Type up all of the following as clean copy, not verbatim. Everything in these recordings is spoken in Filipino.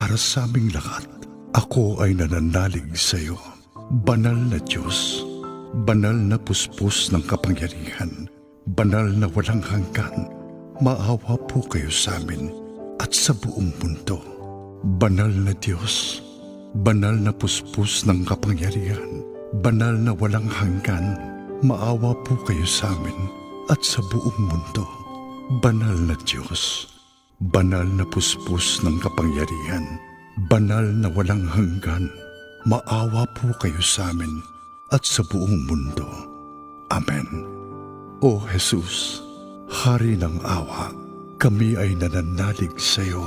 para sa aming lahat. Ako ay nananalig sa iyo, banal na Diyos, banal na puspos ng kapangyarihan, banal na walang hanggan. Maawa po kayo sa amin at sa buong mundo. Banal na Diyos, banal na puspos ng kapangyarihan, banal na walang hanggan. Maawa po kayo sa amin at sa buong mundo. Banal na Diyos, banal na puspos ng kapangyarihan, banal na walang hanggan. Maawa po kayo sa amin at sa buong mundo. Amen. O Jesus, Hari ng awa, kami ay nananalig sa iyo.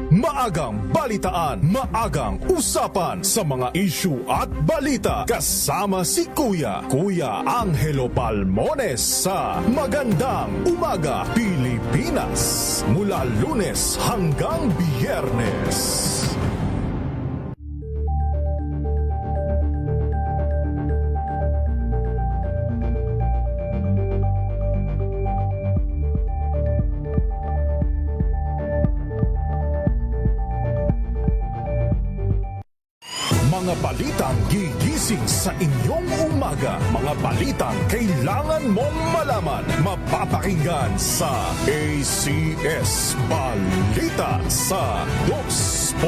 Maagang balitaan, maagang usapan sa mga issue at balita. Kasama si Kuya Angelo Palmones sa Magandang Umaga Pilipinas. Mula Lunes hanggang Biyernes. Mga balitang gigising sa inyong umaga. Mga balitang kailangan mong malaman. Mapapakinggan sa ACS Balita sa 2x2.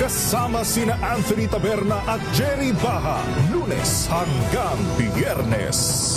Kasama sina Anthony Taberna at Jerry Baha. Lunes hanggang Biyernes.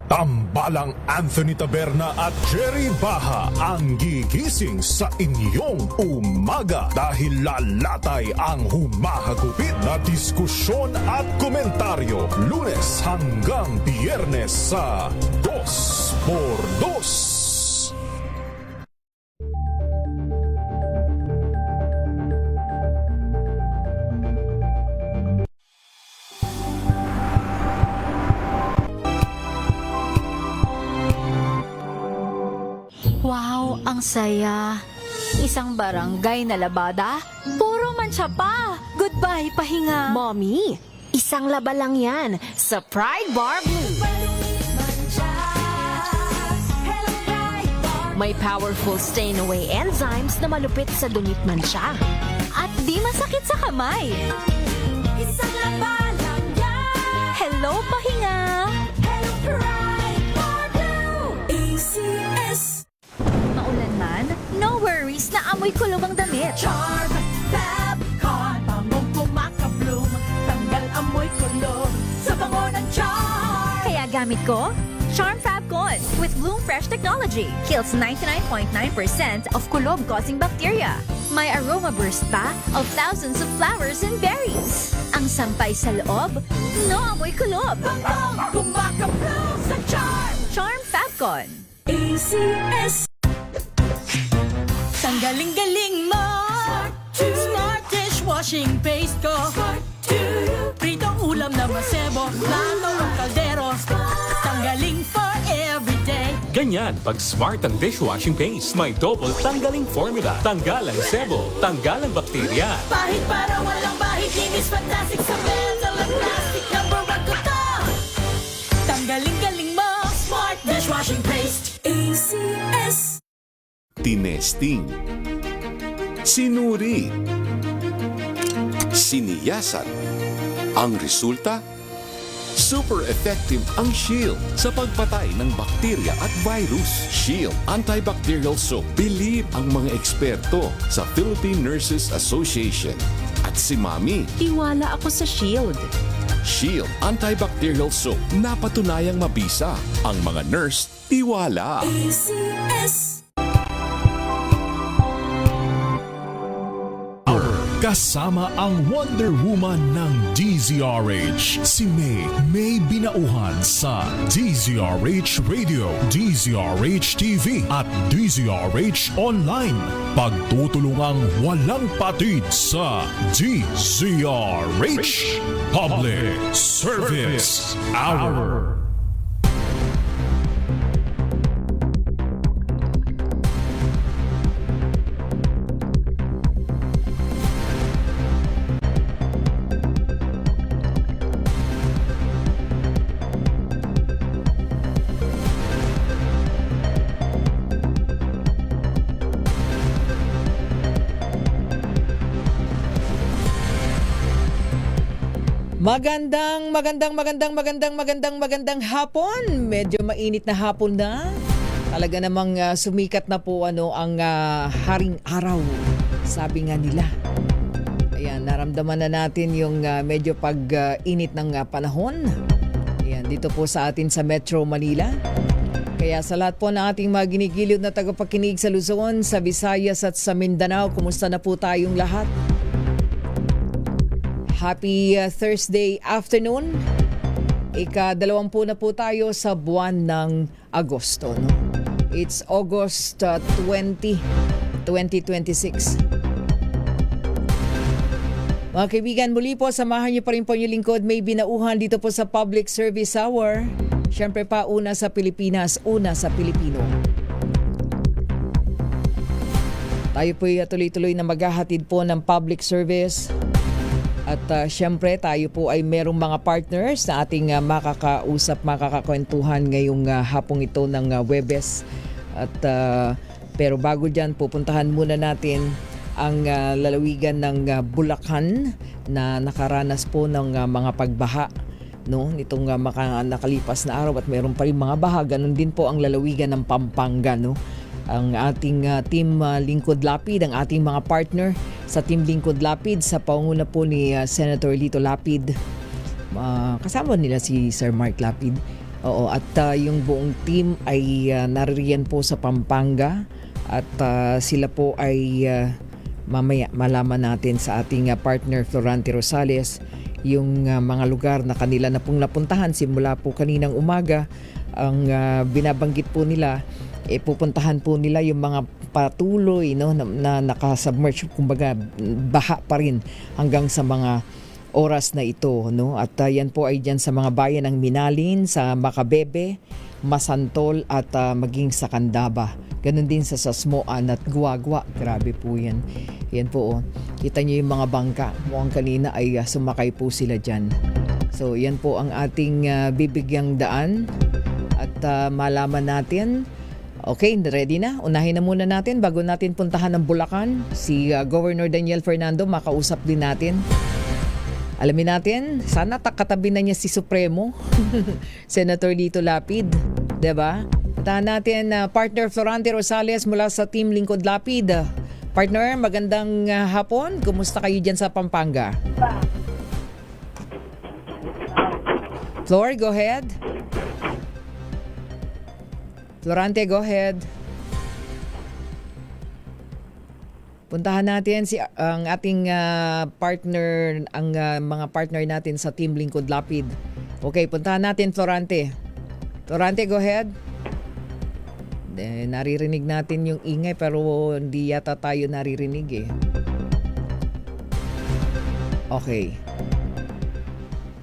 Tambalang Anthony Taberna at Jerry Baha ang gigising sa inyong umaga dahil lalatay ang humahagupit na diskusyon at komentaryo. Lunes hanggang Biyernes sa 2x2. Wow, ang saya. Isang barangay na labada, puro mancha pa. Goodbye, pahinga. Mommy, isang laba lang yan sa Pride Bar Blue. May powerful stain-away enzymes na malupit sa dumit mancha. At di masakit sa kamay. Isang laba lang yan. Hello, pahinga. Hello, Pride Bar Blue. ACS. Maulan man, no worries na amoy kulog ang damit. Charm Fabcon, bangong kumakabloom. Tanggal amoy kulog sa bango ng charm. Kaya gamit ko, Charm Fabcon with Bloom Fresh Technology. Kills 99.9% of kulog-causing bacteria. May aroma burst pa of thousands of flowers and berries. Ang sampay sa loob, no amoy kulob. Bangong kumakabloom sa charm. Charm Fabcon. ACS. Tanggaling-galing mo. Smart dishwashing paste ko. Pritong ulam na masebo. Plano ang kaldero. Tanggaling for everyday. Ganyan pag smart ang dishwashing paste. May double tanggaling formula. Tanggal ang sebo, tanggal ang bakterya. Pahit para walang bahid. Linis fantastic sa metal at plastic. Number one ko to. Tanggaling-galing mo. Smart dishwashing paste. ACS. Tinesting, sinuri, siniyasan. Ang resulta? Super effective ang Shield sa pagpatay ng bakterya at virus. Shield Antibacterial Soap. Believe ang mga eksperto sa Philippine Nurses Association. At si Mami. Tiwala ako sa Shield. Shield Antibacterial Soap. Napatunayang mabisa. Ang mga nurse, tiwala. ACS. Kasama ang Wonder Woman ng DZRH, si May Binauhan sa DZRH Radio, DZRH TV at DZRH Online. Pagtutulungang walang patid sa DZRH Public Service Hour. Magandang hapon. Medyo mainit na hapon na. Talaga namang sumikat na po ang haring araw. Sabi nga nila. Ayan, naramdaman na natin yung medyo pag-init ng panahon. Ayan, dito po sa atin sa Metro Manila. Kaya sa lahat po ng ating mga ginigiliw na tagapakinig sa Luzon, sa Visayas at sa Mindanao, kumusta na po tayong lahat? Happy Thursday afternoon. Ika-20 na po tayo sa buwan ng Agosto. No? It's August 20, 2026. Mga kaibigan, muli po, samahan niyo pa rin po yung lingkod. May binauhan dito po sa Public Service Hour. Siyempre pa, una sa Pilipinas, una sa Pilipino. Tayo po tuloy-tuloy na maghahatid po ng public service. At siyempre tayo po ay merong mga partners na ating makakausap, makakakwentuhan ngayong hapong ito ng Webes. At pero bago dyan, pupuntahan muna natin ang lalawigan ng Bulacan na nakaranas po ng mga pagbaha. No, nitong nakalipas na araw at meron pa rin mga baha. Ganon din po ang lalawigan ng Pampanga. No? Ang ating Team Lingkod Lapid, ang ating mga partner sa Team Lingkod Lapid sa pangunguna po ni Senator Lito Lapid. Kasama nila si Sir Mark Lapid. Oo, at yung buong team ay naririyan po sa Pampanga at sila po ay mamaya malaman natin sa ating partner Florante Rosales yung mga lugar na kanila na pong napuntahan simula po kaninang umaga. Ang binabanggit po nila, pupuntahan po nila yung mga patuloy na nakasubmerge, kumbaga baha pa rin hanggang sa mga oras na ito. No? At yan po ay dyan sa mga bayan ng Minalin, sa Macabebe, Masantol at maging sa Candaba. Ganon din sa Sasmoan at Guagua. Grabe po yan. Yan po. Oh. Kita nyo yung mga bangka. Mukhang kanina ay sumakay po sila dyan. So yan po ang ating bibigyang daan. At malaman natin. Okay, ready na? Unahin na muna natin bago natin puntahan ng Bulacan. Si Governor Daniel Fernando, makausap din natin. Alamin natin, sana katabi na niya si Supremo, Senator Lito Lapid. Diba? Puntahan natin partner Florante Rosales mula sa Team Lingkod Lapid. Partner, magandang hapon. Kumusta kayo dyan sa Pampanga? Flor, go ahead. Florante, go ahead. Puntahan natin ang ating partner, ang mga partner natin sa Team Lingkod Lapid. Okay, puntahan natin Florante. Florante, go ahead. Naririnig natin yung ingay pero hindi yata tayo naririnig eh. Okay.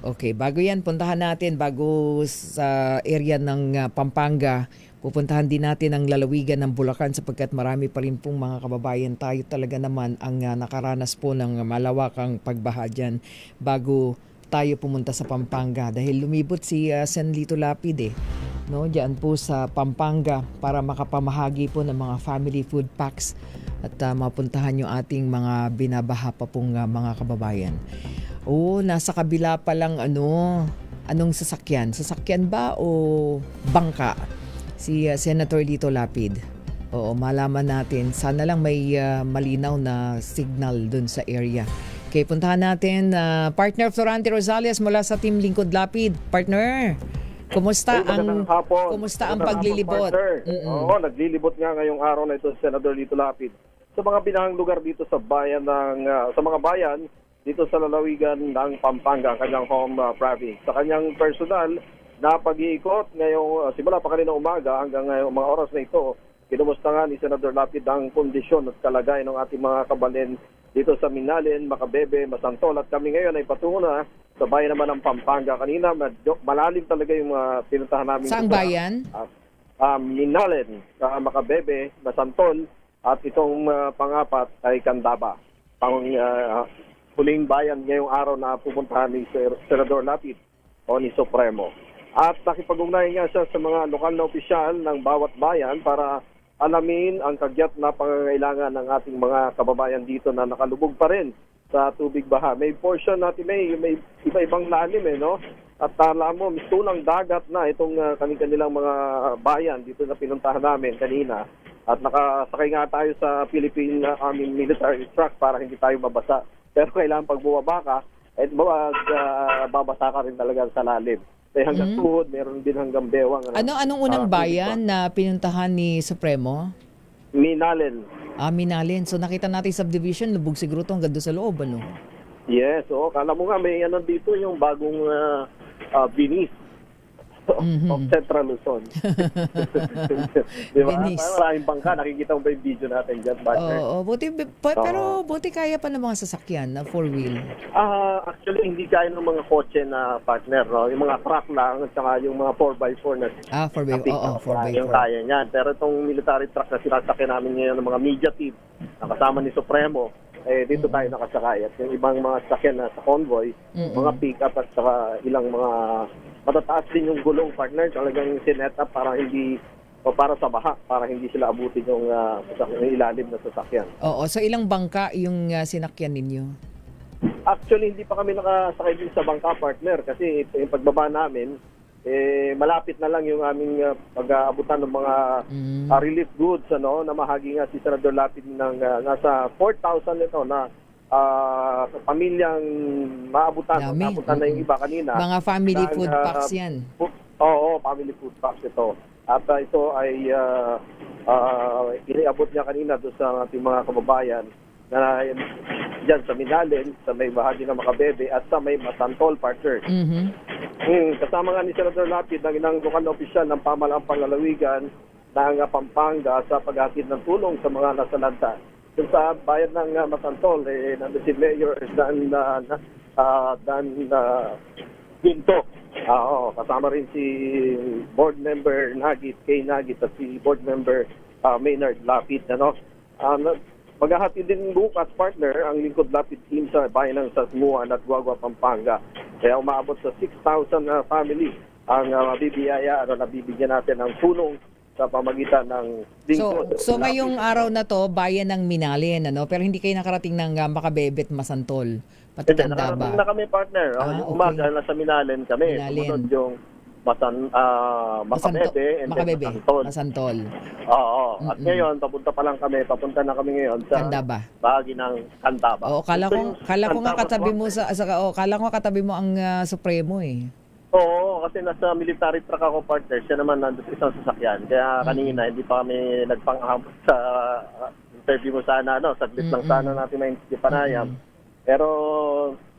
Okay, bago yan, puntahan natin bago sa area ng Pampanga. Pupuntahan din natin ang lalawigan ng Bulacan sapagkat marami pa rin pong mga kababayan tayo talaga naman ang nakaranas po ng malawakang pagbaha dyan bago tayo pumunta sa Pampanga dahil lumibot si Sen Lito Lapid no, dyan po sa Pampanga para makapamahagi po ng mga family food packs at mapuntahan yung ating mga binabaha pa pong mga kababayan. Nasa kabila pa lang anong sasakyan? Sasakyan ba o bangka? Si Senator Lito Lapid. Oo, malaman natin. Sana lang may malinaw na signal dun sa area. Okay, puntahan natin partner Florante Rosales mula sa Team Lingkod Lapid. Partner, kumusta ang paglilibot? Oo, naglilibot nga ngayong araw na ito si Senator Lito Lapid sa mga binahang lugar dito sa bayan sa mga bayan dito sa lalawigan ng Pampanga, kanyang home province. Sa kanyang personal na pag-iikot ngayong simula pa kanina umaga hanggang ngayong mga oras na ito, kinumusta nga ni Senator Lapid ang kondisyon at kalagayan ng ating mga kabalin dito sa Minalin, Macabebe, Masantol at kami ngayon ay patungo na sa bayan naman ng Pampanga. Kanina malalim talaga yung pinuntahan namin. Saang bayan? Minalin, Macabebe, Masantol at itong pangapat ay Candaba. Huling bayan ngayong araw na pupuntahan ni Senador Lapid o ni Supremo. At nakipag-ugnayan nga siya sa mga lokal na opisyal ng bawat bayan para alamin ang kagyat na pangangailangan ng ating mga kababayan dito na nakalubog pa rin sa tubig baha. May portion natin, may iba-ibang lalim no? At alam mo, tulang dagat na itong kanilang mga bayan dito na pinuntahan namin kanina. At nakasakay nga tayo sa Philippine Army military truck para hindi tayo mabasa. Pero kailangan pag bumaba ka, babasa ka rin talaga sa lalim. Kaya hanggang tuhod, meron din hanggang bewang. Anong unang bayan na pinuntahan ni Supremo? Minalen. Minalen. So nakita natin subdivision, lubog siguro ito hanggang doon sa loob, ano? Yes, kala mo nga may dito yung bagong Venice of Central Luzon. Di ba? Venice. Maraming bangka, nakikita mo ba yung video natin dyan, partner? Oo, pero buti kaya pa ng mga sasakyan na four-wheel. Actually, hindi kaya ng mga kotse na partner, no? Yung mga truck lang at saka yung mga 4x4 na 4x4. Oo, 4x4. yung kaya niyan. Pero itong military truck na sinasakyan namin ngayon ng mga media team na kasama ni Supremo, dito tayo nakasakay. At yung ibang mga sasakyan na sa convoy, mga pick-up at saka ilang mga matataas din yung gulong, partner. Talagang sinet up para sa baha, para hindi sila abutin yung ilalim na sasakyan. Oo, so ilang bangka yung sinakyan ninyo? Actually, hindi pa kami nakasakay din sa bangka, partner, kasi yung pagbaba namin, malapit na lang yung aming pag-aabutan ng mga relief goods, na mahagi nga si Senador Lapid ng nasa 4,000 ito na pamilyang maabutan. Naabutan na yung iba kanina. Mga family food packs yan. Oo, family food packs ito. At ito ay iniabot niya kanina doon sa ating mga kababayan na dyan sa Minalen, sa may bahagi ng Makabebe at sa may Masantol, partner. Kasama nga ni Senador Lapid ng ilang lokal na opisyal ng pamalaang panglalawigan ng Pampanga sa paghatid ng tulong sa mga nasalanta. Doon sa bayan ng Masantol, nandun si Mayor Dan Ginto. Kasama rin si Board Member Nagit, Kay Nagit, at si Board Member Maynard Lapid. Maghahatid din bukas, partner, ang Lingkod Lapid team sa bayan ng Sasmuan at Guagua, Pampanga. Kaya umaabot sa 6,000 family ang nabibigyan natin ng tulong sa pamagitan ng Lingkod. So ngayong araw na to, bayan ng Minalen, pero hindi kayo nakarating ng Makabebe at Masantol. Pati Tandaba. Nakarating na kami, partner. Yung umaga, nasa Minalen kami. Sumunod yung Makabebe and then Masantol. Oo. At ngayon, papunta na kami ngayon sa Candaba. bahagi ng Candaba. Oo, kala ko nga katabi mo ang Supremo eh. Oo, kasi nasa military truck ako, partner. Siya naman nandun sa isang sasakyan. Kaya kanina, hindi pa kami nagpangahapot sa interview mo sana. Saglit lang sana natin may panayam. Pero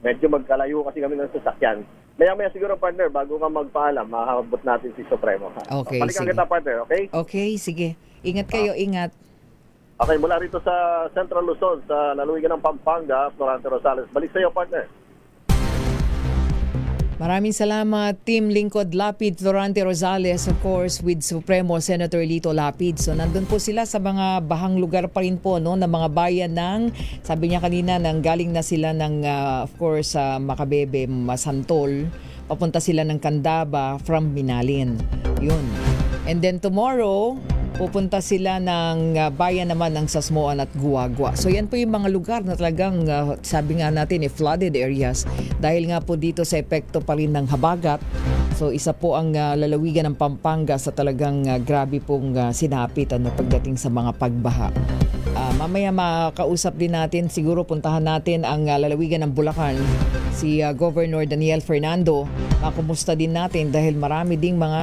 medyo magkalayo kasi kami ng sasakyan. Maya-maya siguro, partner, bago ka magpaalam, mahabot natin si Supremo. Okay, balikan sige. kita, partner, okay? Okay, sige. Ingat kayo, ingat. Okay, mula rito sa Central Luzon, sa lalawigan ng Pampanga, Florante Rosales. Balik sa iyo, partner. Maraming salamat, Team Lingkod Lapid, Florante Rosales, of course, with Supremo Senator Lito Lapid. So, nandun po sila sa mga bahang lugar pa rin po, ng mga bayan ng, sabi niya kanina, galing na sila ng, of course, Makabebe, Masantol, papunta sila ng Candaba from Minalin. Yun. And then tomorrow, pupunta sila ng bayan naman ng Sasmuan at Guagua. So yan po yung mga lugar na talagang sabi nga natin flooded areas dahil nga po dito sa epekto pa rin ng habagat. So isa po ang lalawigan ng Pampanga sa talagang grabe pong sinapit pagdating sa mga pagbaha. Mamaya makausap din natin, siguro puntahan natin ang lalawigan ng Bulacan, si Governor Daniel Fernando. Makumusta din natin dahil marami ding mga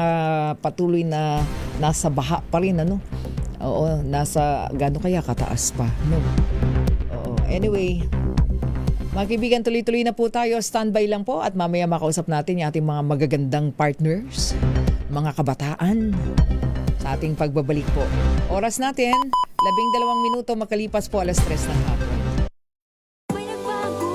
patuloy na nasa baha pa rin, Oo, nasa gaano kaya kataas pa, Oo. Anyway, mga kaibigan, tuloy-tuloy na po tayo. Standby lang po at mamaya makausap natin yung ating mga magagandang partners, mga kabataan sa ating pagbabalik po. Oras natin, 12 minuto makalipas po 3:00 ng hapon. May nagbago,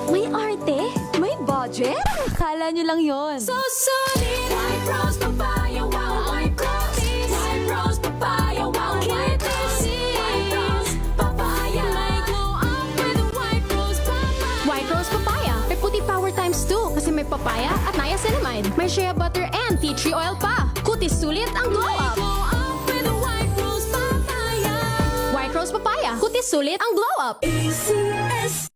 may arte, may budget. Akala nyo lang yon. So solid! White Rose Papaya, wow, White Rose. White Rose Papaya, wow, White Rose. White Rose Papaya. May glow up with White Rose Papaya. White Rose Papaya. May puti power times 2 kasi may papaya at niacinamide. May shea butter and tea tree oil pa. Kutis sulit ang glow up. Glow up with White Rose Papaya. White Rose Papaya. Kutis sulit ang glow up. ACS.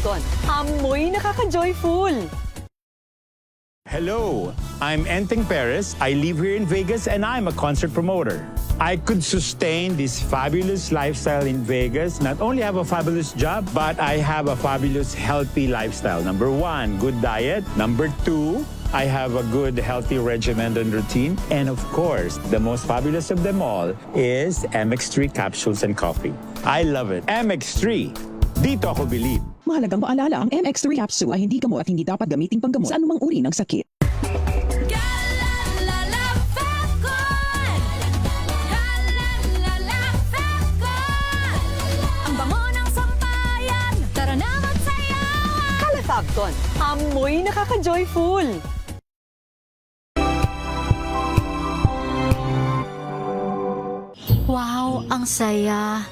Fabcon, amoy nakaka-joyful. Hello, I'm Enteng Perez. I live here in Vegas and I'm a concert promoter. I could sustain this fabulous lifestyle in Vegas, not only have a fabulous job, but I have a fabulous healthy lifestyle. Number 1, good diet. Number 2, I have a good healthy regimen and routine. And of course, the most fabulous of them all is MX3 capsules and coffee. I love it. MX3, dito ako believe. Mahalagang paalala, ang MX3 capsule ay hindi gamot at hindi dapat gamiting panggamot sa anumang uri ng sakit. Ang bango ng sampayan, tara na magsayawan. Kala Fabcon, amoy nakaka-joyful. Wow, ang saya.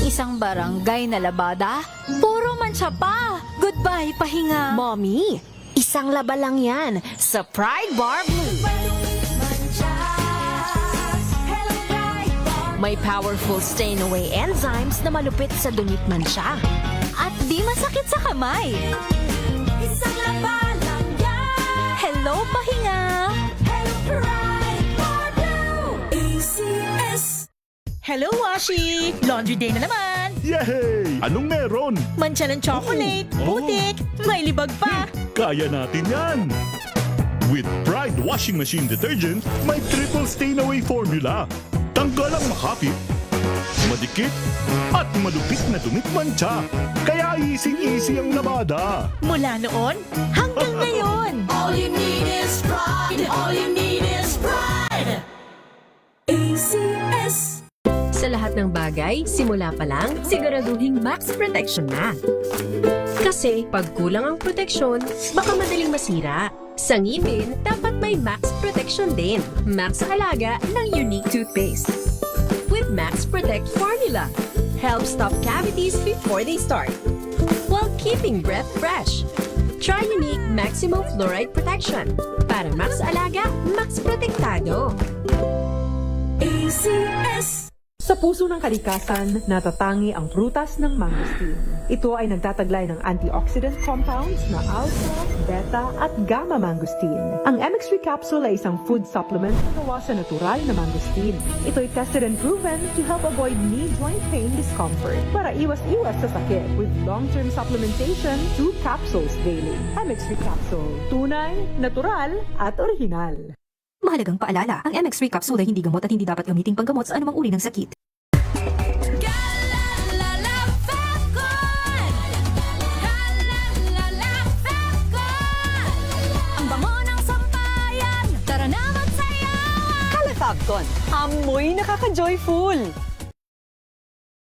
Isang barangay na labada, puro mancha pa. Goodbye, pahinga. Mommy, isang laba lang yan sa Pride Bar Blue. May powerful stain-away enzymes na malupit sa dumit mancha. At di masakit sa kamay. Isang laba lang yan. Hello, pahinga. Hello, Pride Bar Blue. ACS. Hello, Washi. Laundry day na naman. Yay! Anong meron? Mancha ng chocolate, putik, may libag pa. Kaya natin yan! With Pride Washing Machine Detergent, may triple stain-away formula. Tanggal ang makapit, madikit, at malupit na dumit mancha. Kaya easy-easy ang labada. Mula noon hanggang ngayon. All you need is pride. All you need is pride. ACS. Sa lahat ng bagay, simula pa lang, siguraduhing max protection na. Kasi pag kulang ang proteksyon, baka madaling masira. Sa ngipin, dapat may max protection din. Max sa alaga ng Unique Toothpaste. With Max Protect Formula, help stop cavities before they start, while keeping breath fresh. Try Unique Maximum Fluoride Protection. Para max alaga, max protektado. ACS. Sa puso ng kalikasan, natatangi ang prutas ng mangosteen. Ito ay nagtataglay ng antioxidant compounds na alpha, beta at gamma mangosteen. Ang MX3 capsule ay isang food supplement na gawa sa natural na mangosteen. Ito ay tested and proven to help avoid knee joint pain discomfort para iwas-iwas sa sakit with long-term supplementation 2 capsules daily. MX3 capsule, tunay, natural at orihinal. Mahalagang paalala, ang MX3 capsule ay hindi gamot at hindi dapat gamiting panggamot sa anumang uri ng sakit. Ang bango ng sampayan, tara na magsayawan. Kala Fabcon, Amoy nakaka-joyful.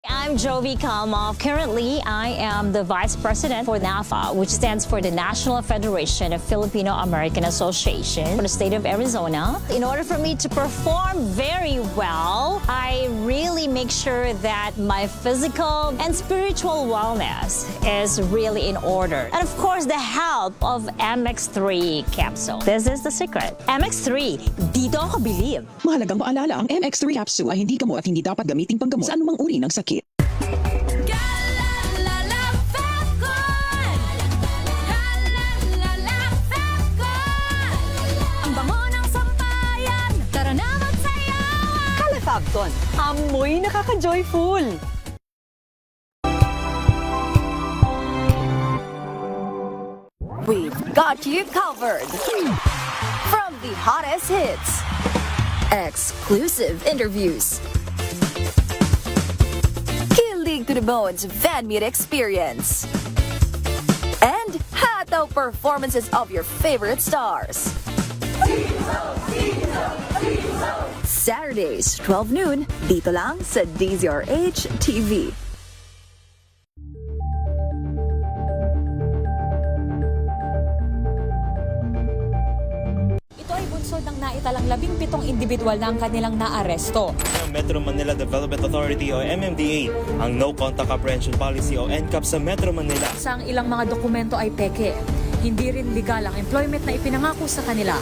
I'm Jovi Kalmov. Currently, I am the Vice President for NAFA, which stands for the National Federation of Filipino-American Association for the state of Arizona. In order for me to perform very well, I really make sure that my physical and spiritual wellness is really in order. And of course, the help of MX3 capsule. This is the secret. MX3, dito ako believe. Mahalagang paalala, ang MX3 capsule ay hindi gamot at hindi dapat gamiting panggamot sa anumang uri ng sakit. ang bango ng sampayan, tara na magsayawan. Kala Fabcon, Amoy nakaka-joyful. we've got you covered. From the hottest hits, exclusive interviews, kilig to the bones fan meet experience, and hataw performances of your favorite stars. Saturdays, 12 noon, dito lang sa DZRH TV. Ito ay bunsod ng naitalang 17 individual na ang kanilang naaresto. Metro Manila Development Authority o MMDA ang No Contact Apprehension Policy o NCAP sa Metro Manila. Sa ang ilang mga dokumento ay peke. Hindi rin legal ang employment na ipinangako sa kanila.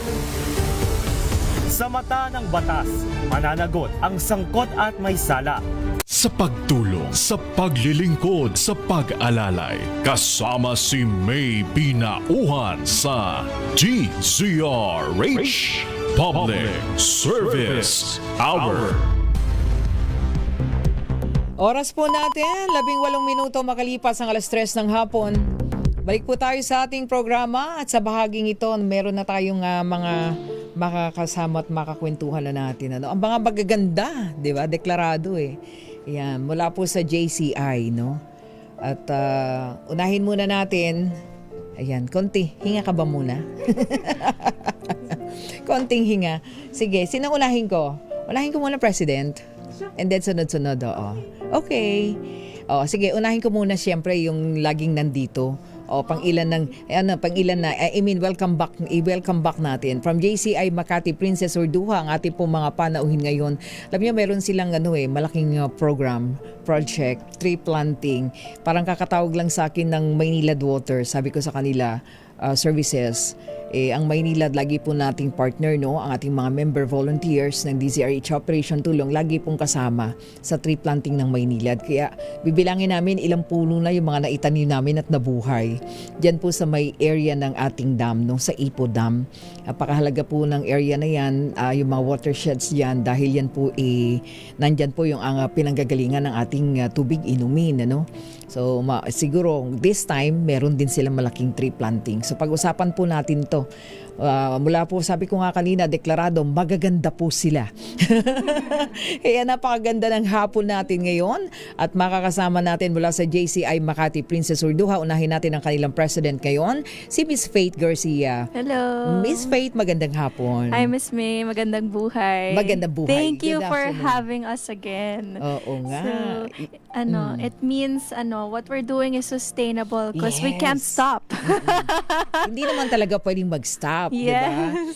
Sa mata ng batas, mananagot ang sangkot at may sala. Sa pagtulong, sa paglilingkod, sa pag-alalay, kasama si May Binauhan sa DZRH Public Service Hour. Oras po natin, 18 minuto makalipas ang 3:00 ng hapon. Balik po tayo sa ating programa at sa bahaging ito, meron na tayong mga makakasama at makakwentuhan na natin. Ang mga magaganda, di ba? Deklarado eh. Yan, mula po sa JCI, no? At unahin muna natin, ayan, konti, hinga ka ba muna? Konting hinga. Sige, sino unahin ko? Unahin ko muna President. And then sunod-sunod, oo. Okay. Sige, unahin ko muna siyempre yung laging nandito. Pangilan na, welcome back natin. From JCI Makati Princess Urduha, ang ating pong mga panauhin ngayon. Alam niyo, meron silang malaking program, project, tree planting. Parang kakatawag lang sa akin ng Maynilad Water. Sabi ko sa kanila, services. Ang Maynilad, lagi po nating partner, no? Ang ating mga member volunteers ng DZRH Operation Tulong, lagi pong kasama sa tree planting ng Maynilad. Kaya bibilangin namin ilang puno na yung mga naitanim namin at nabuhay. Diyan po sa may area ng ating dam, no? Sa Ipo Dam. Napakahalaga po ng area na yan, yung mga watersheds dyan, dahil yan po nandyan po yung pinanggagalingan ng ating tubig inumin, ano? So siguro this time meron din silang malaking tree planting. So pag-usapan po natin to. Mula po, sabi ko nga kanina, deklarado, magaganda po sila. Kaya napakaganda ng hapon natin ngayon at makakasama natin mula sa JCI Makati Princess Urduha. Unahin natin ang kanilang president ngayon, si Miss Faith Garcia. Hello. Miss Faith, magandang hapon. Hi, Miss May. Magandang buhay. Magandang buhay. Thank you Good for afternoon. having us again. Oo nga. So, it means, what we're doing is sustainable because we can't stop. Hindi naman talaga pwedeng mag-stop, Yes.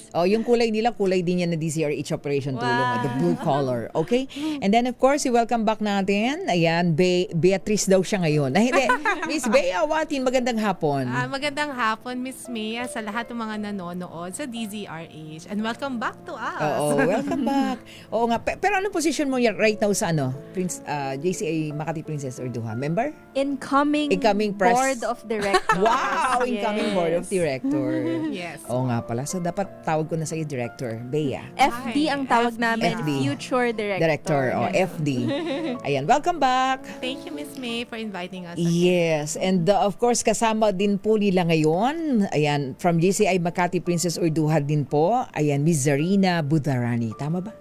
diba? Yung kulay nila, kulay din yan na DZRH Operation Tulong, the blue color. Okay? And then of course, welcome back natin. Ayan, Beatrice daw siya ngayon. Hindi, Miss Bea Watin, magandang hapon. Magandang hapon, Miss Mia, sa lahat ng mga nanonood sa DZRH. And welcome back to us. Oo, welcome back. Oo nga, pero anong position mo right now sa JCI Makati Princess Urduha? Member? Incoming board of directors. Wow! Incoming board of director. Yes. Oo nga pala. So, dapat tawag ko na sa'yo, Director. Bea. FD ang tawag namin. FD. Future Director. Director. FD. Ayan. Welcome back. Thank you, Miss May, for inviting us. Yes. And of course, kasama din po nila ngayon. Ayan. From JCI Makati Princess Urduha din po. Ayan. Miss Zarina Budarani. Tama ba?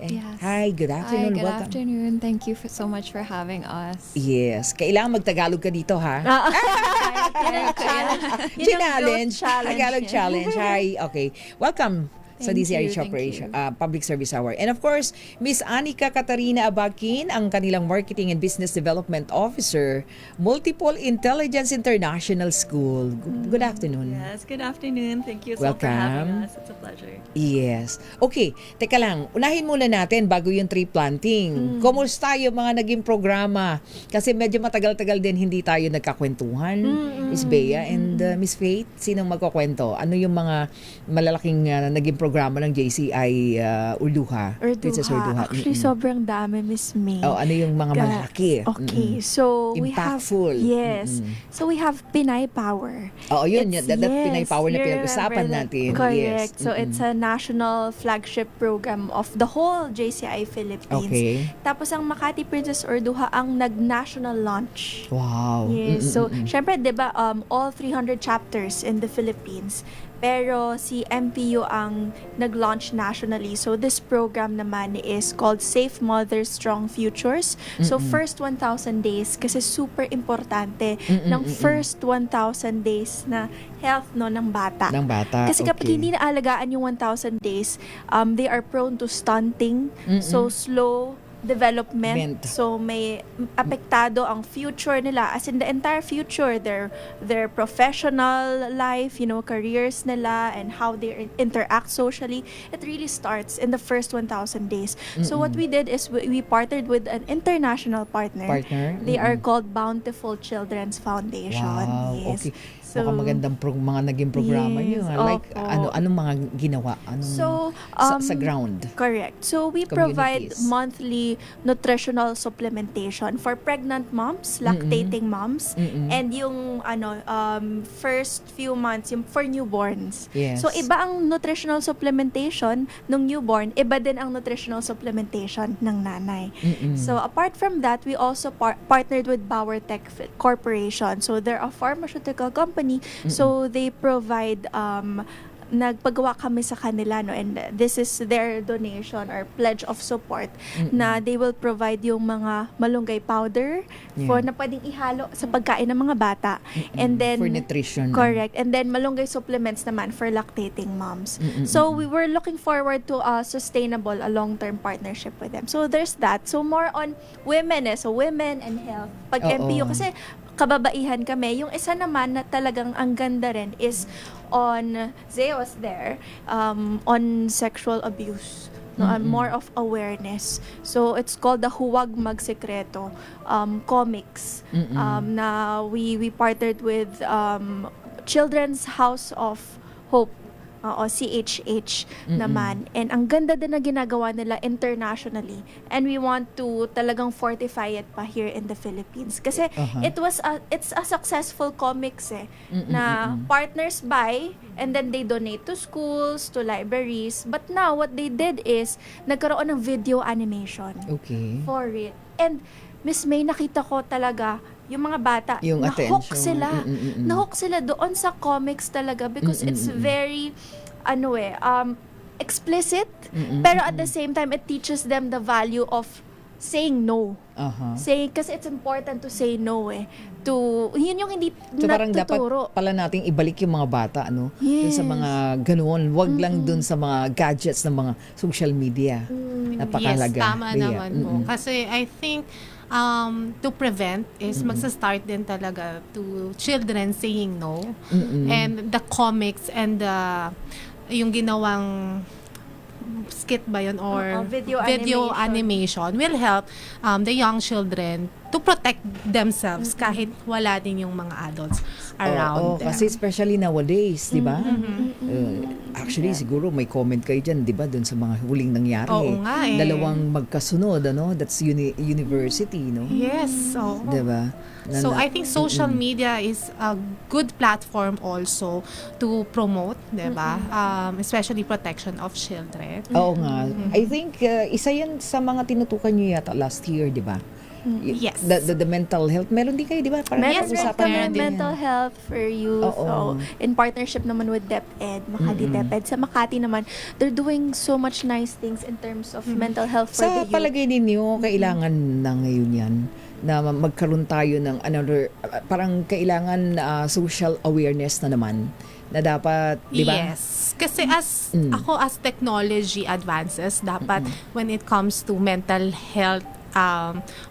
Yes. Hi, good afternoon. Hi, good Welcome. afternoon. Thank you so much for having us. Yes. Kailangan magtagalog ka dito, ha? Challenge. Tagalog challenge. Hi. Okay. Welcome sa Thank DZRH you, thank Operation Public Service Hour. And of course, Miss Anika Katarina Abakin, ang kanilang Marketing and Business Development Officer, Multiple Intelligence International School. Good afternoon. Yes, good afternoon. Thank you so Welcome. for having us. It's a pleasure. Yes. Okay, teka lang. Unahin muna natin bago yung tree planting. Kumusta yung mga naging programa? Kasi medyo matagal-tagal din hindi tayo nagkakwentuhan. Miss Bea and Miss Faith, sinong magkukwento? Ano yung mga malalaking naging programa ng JCI Urduha? Princess Urduha. Actually, sobrang dami, Miss May. Ano yung mga malaki? Okay, so we have... Impactful. Yes. So we have Pinay Power. Oo, yun. That Pinay Power na you pinag-usapan remember that. natin. Correct. Yes. So it's a national flagship program of the whole JCI Philippines. Okay. Tapos ang Makati Princess Urduha ang nag-national launch. Wow. Yes. So, syempre, di ba, all 300 chapters in the Philippines. Pero si MPU ang nag-launch nationally. So this program naman is called Safe Mothers, Strong Futures. So first 1,000 days, kasi super importante ng first 1,000 days na health ng bata. Ng bata. Kasi kapag hindi naalagaan yung 1,000 days, they are prone to stunting. So slow development. So may apektado ang future nila, as in the entire future, their professional life, careers nila, and how they interact socially. It really starts in the first 1,000 days. So what we did is we partnered with an international partner. They are called Bountiful Children's Foundation. Wow. Yes. Okay. Baka magandang mga naging programa Yes, niyo. Like, opo. anong mga ginawa? So, sa ground? Correct. So, we provide Communities. monthly nutritional supplementation for pregnant moms, lactating moms, and yung first few months yung for newborns. Yes. So, iba ang nutritional supplementation ng newborn, iba din ang nutritional supplementation ng nanay. So, apart from that, we also partnered with Bauer Tech Corporation. So, they're a pharmaceutical company. So, they provide nagpagawa kami sa kanila, no, and this is their donation or pledge of support na they will provide yung mga malunggay powder for na pwedeng ihalo sa pagkain ng mga bata, and then For nutrition. correct, and then malunggay supplements naman for lactating moms. So we were looking forward to a sustainable, a long-term partnership with them. So there's that. So more on women, so women and health. Pag Oo. MPU kasi kababaihan kami. Yung isa naman na talagang ang ganda rin is on, Zea was there, on sexual abuse. No, more of awareness. So it's called the Huwag Magsekreto comics. Na we partnered with Children's House of Hope, o CHH naman. And ang ganda din na ginagawa nila internationally. And we want to talagang fortify it pa here in the Philippines. Kasi it's a successful comics na partners buy and then they donate to schools, to libraries. But now, what they did is, nagkaroon ng video animation for it. And Miss May, nakita ko talaga yung mga bata, Yung na-hook attention. sila. Na-hook sila doon sa comics talaga because it's very, explicit. Pero at the same time, it teaches them the value of saying no. Saying, kasi it's important to say no yun yung hindi So parang dapat natuturo. pala nating ibalik yung mga bata, ano? Dun sa Yes. mga ganoon. Wag lang dun sa mga gadgets ng mga social media. Napakahalaga. Yes, tama Rhea. naman po. Kasi I think to prevent is magsa-start din talaga to children saying no. And the comics and yung ginawang skit ba yun or Video animation will help the young children to protect themselves kahit wala din yung mga adults around them. Kasi especially nowadays, di ba? Actually, siguro may comment kayo dyan, di ba? Dun sa mga huling nangyari. Oo nga eh. Dalawang magkasunod, ano? That's university, no? Yes. Di ba? So I think social media is a good platform also to promote, 'di ba? Especially protection of children. Oo nga. I think isa yan sa mga tinutukan niyo yata last year, di ba? Yes. The mental health. Meron din kayo, di ba? Parang Meron napag-usapan kami natin mental yan. health for youth. Oo. In partnership naman with DepEd, Makati DepEd. Sa Makati naman, they're doing so much nice things in terms of mental health for Sa the youth. palagay ninyo, kailangan na ngayon yan na magkaroon tayo ng parang kailangan social awareness na naman na dapat, di ba? Yes. Kasi as technology advances, dapat when it comes to mental health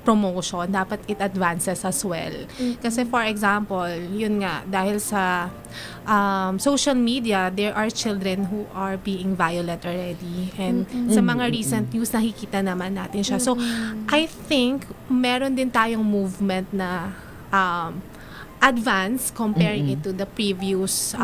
promotion, dapat it advances as well. Kasi for example, yun nga, dahil sa social media, there are children who are being violent already. And sa mga recent news, nakikita naman natin siya. So, I think, meron din tayong movement na advance comparing it to the previous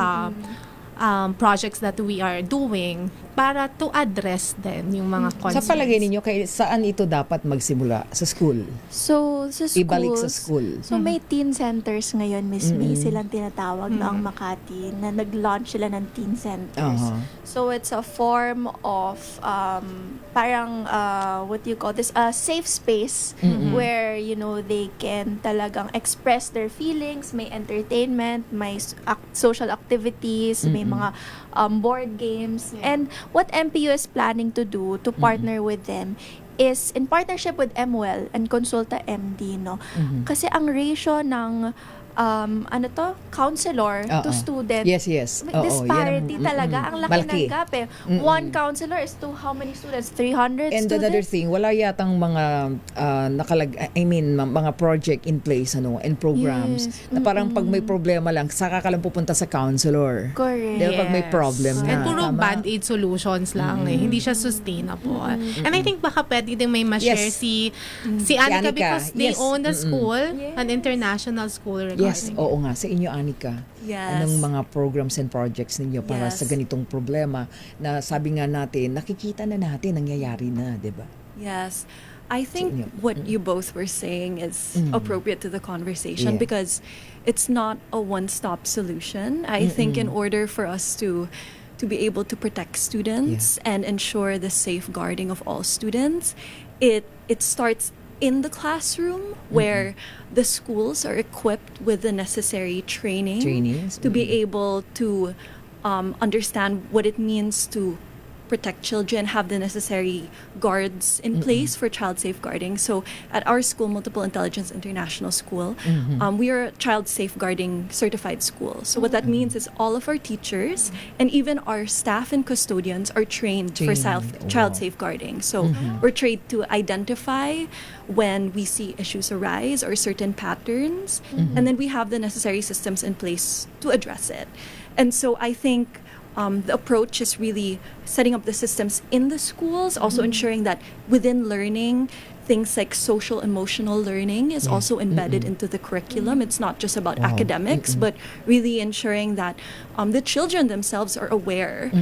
projects that we are doing para to address din yung mga concerns. Sa palagay ninyo, saan ito dapat magsimula? Sa school? So, sa schools, Ibalik sa school. So, may teen centers ngayon, Miss May, silang tinatawag na ang Makati, na nag-launch sila ng teen centers. So, it's a form of parang, what do you call this? A safe space where, they can talagang express their feelings, may entertainment, may social activities, may mga board games. And what MPU is planning to do to partner with them is in partnership with MWell and Consulta MD, no? Kasi ang ratio ng counselor to student. Yes. May disparity talaga. Ang laki Malaki. ng gap eh. One counselor is to how many students? 300 And students? another thing, wala yatang mga mga project in place and programs na parang pag may problema lang, saka ka lang pupunta sa counselor. Correct. Diba, pag may problem na. And puro Tama? band-aid solutions lang hindi siya sustainable. And I think baka pwede din may ma-share si Anika Anika. because they Yes. own the school, an international school rin Yes, oo nga. Sa inyo, Anika. Yes. Anong mga programs and projects ninyo para Yes. sa ganitong problema na sabi nga natin, nakikita na natin, nangyayari na, di ba? Yes. I think what you both were saying is appropriate to the conversation Yeah. because it's not a one-stop solution. I think in order for us to be able to protect students and ensure the safeguarding of all students, it starts in the classroom where the schools are equipped with the necessary Trainings. to be able to understand what it means to protect children, have the necessary guards in place for child safeguarding. So at our school, Multiple Intelligence International School, we are a child safeguarding certified school. So what that means is all of our teachers and even our staff and custodians are trained for child safeguarding. So we're trained to identify when we see issues arise or certain patterns, and then we have the necessary systems in place to address it. And so I think the approach is really setting up the systems in the schools, also ensuring that within learning, things like social emotional learning is also embedded into the curriculum. It's not just about academics, but really ensuring that the children themselves are aware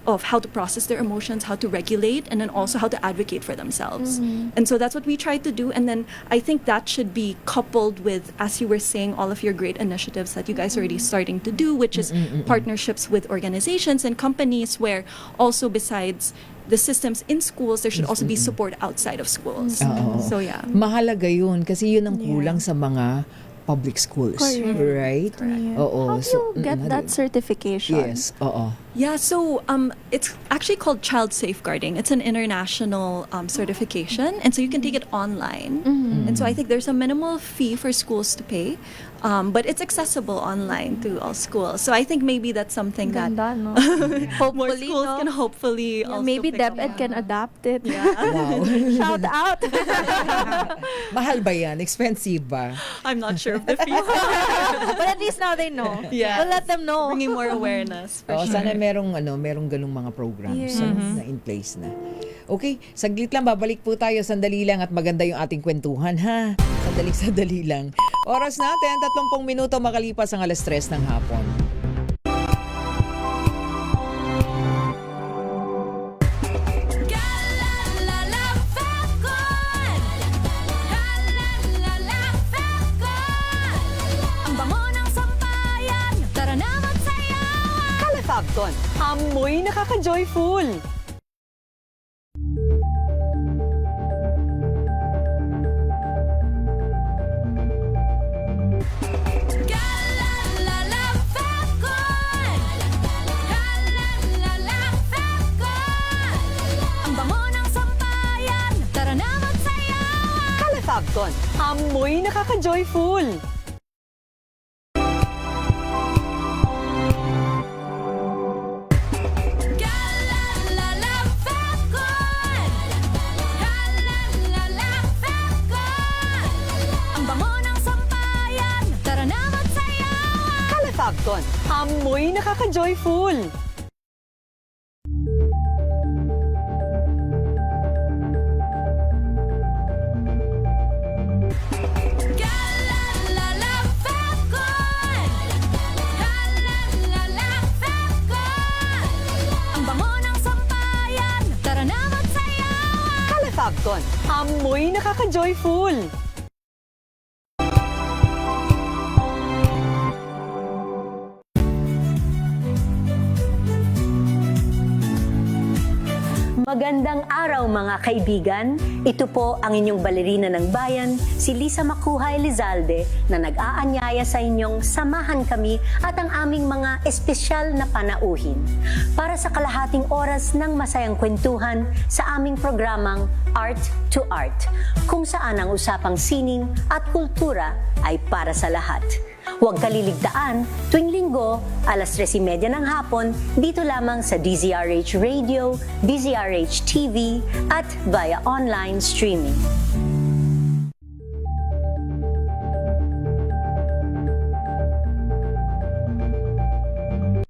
of how to process their emotions, how to regulate, and then also how to advocate for themselves. And so that's what we try to do. And then I think that should be coupled with, as you were saying, all of your great initiatives that you guys are already starting to do, which is partnerships with organizations and companies where also besides the systems in schools, there should also be support outside of schools. So yeah. Mahalaga yun kasi yun ang kulang sa mga public schools. Correct. Right? Oo. How do you get that certification? Yes, oo. Yeah, so it's actually called Child Safeguarding. It's an international certification, and so you can take it online. And so I think there's a minimal fee for schools to pay, but it's accessible online to all schools. So I think maybe that's something that more Hopefully, schools no? can hopefully also Maybe pick up DepEd on. can adapt it. Wow. Shout out! Mahal ba yan? Expensive ba? I'm not sure of the fees. But at least now they know. Yeah. We'll let them know. Bringing more awareness. For Oo, sure. sana merong ganung mga programs na in place na. Okay, saglit lang, babalik po tayo, sandali lang at maganda yung ating kwentuhan, ha? Sandali lang. Oras natin, 30 minuto makalipas ang 3:00 ng hapon. Ang bango ng sampayan, tara na magsayawan! Calafabcon, amoy nakaka-joyful! Ang bango ng sampayan, tara na magsayawan! Calafabcon, amoy nakaka-joyful! Ang bango ng sampayan, tara na magsayawan! Calafabcon, amoy nakaka-joyful! Ang bango ng sampayan, tara na magsayawan! Calafabcon, amoy nakaka-joyful! Magandang araw mga kaibigan. Ito po ang inyong balerina ng bayan, si Lisa Makuha Elizalde, na nag-aanyaya sa inyong samahan kami at ang aming mga espesyal na panauhin para sa kalahating oras ng masayang kwentuhan sa aming programang Art to Art, kung saan ang usapang sining at kultura ay para sa lahat. Huwag kaliligtaan, tuwing linggo, 3:30 ng hapon, dito lamang sa DZRH Radio, DZRH TV, at via online streaming.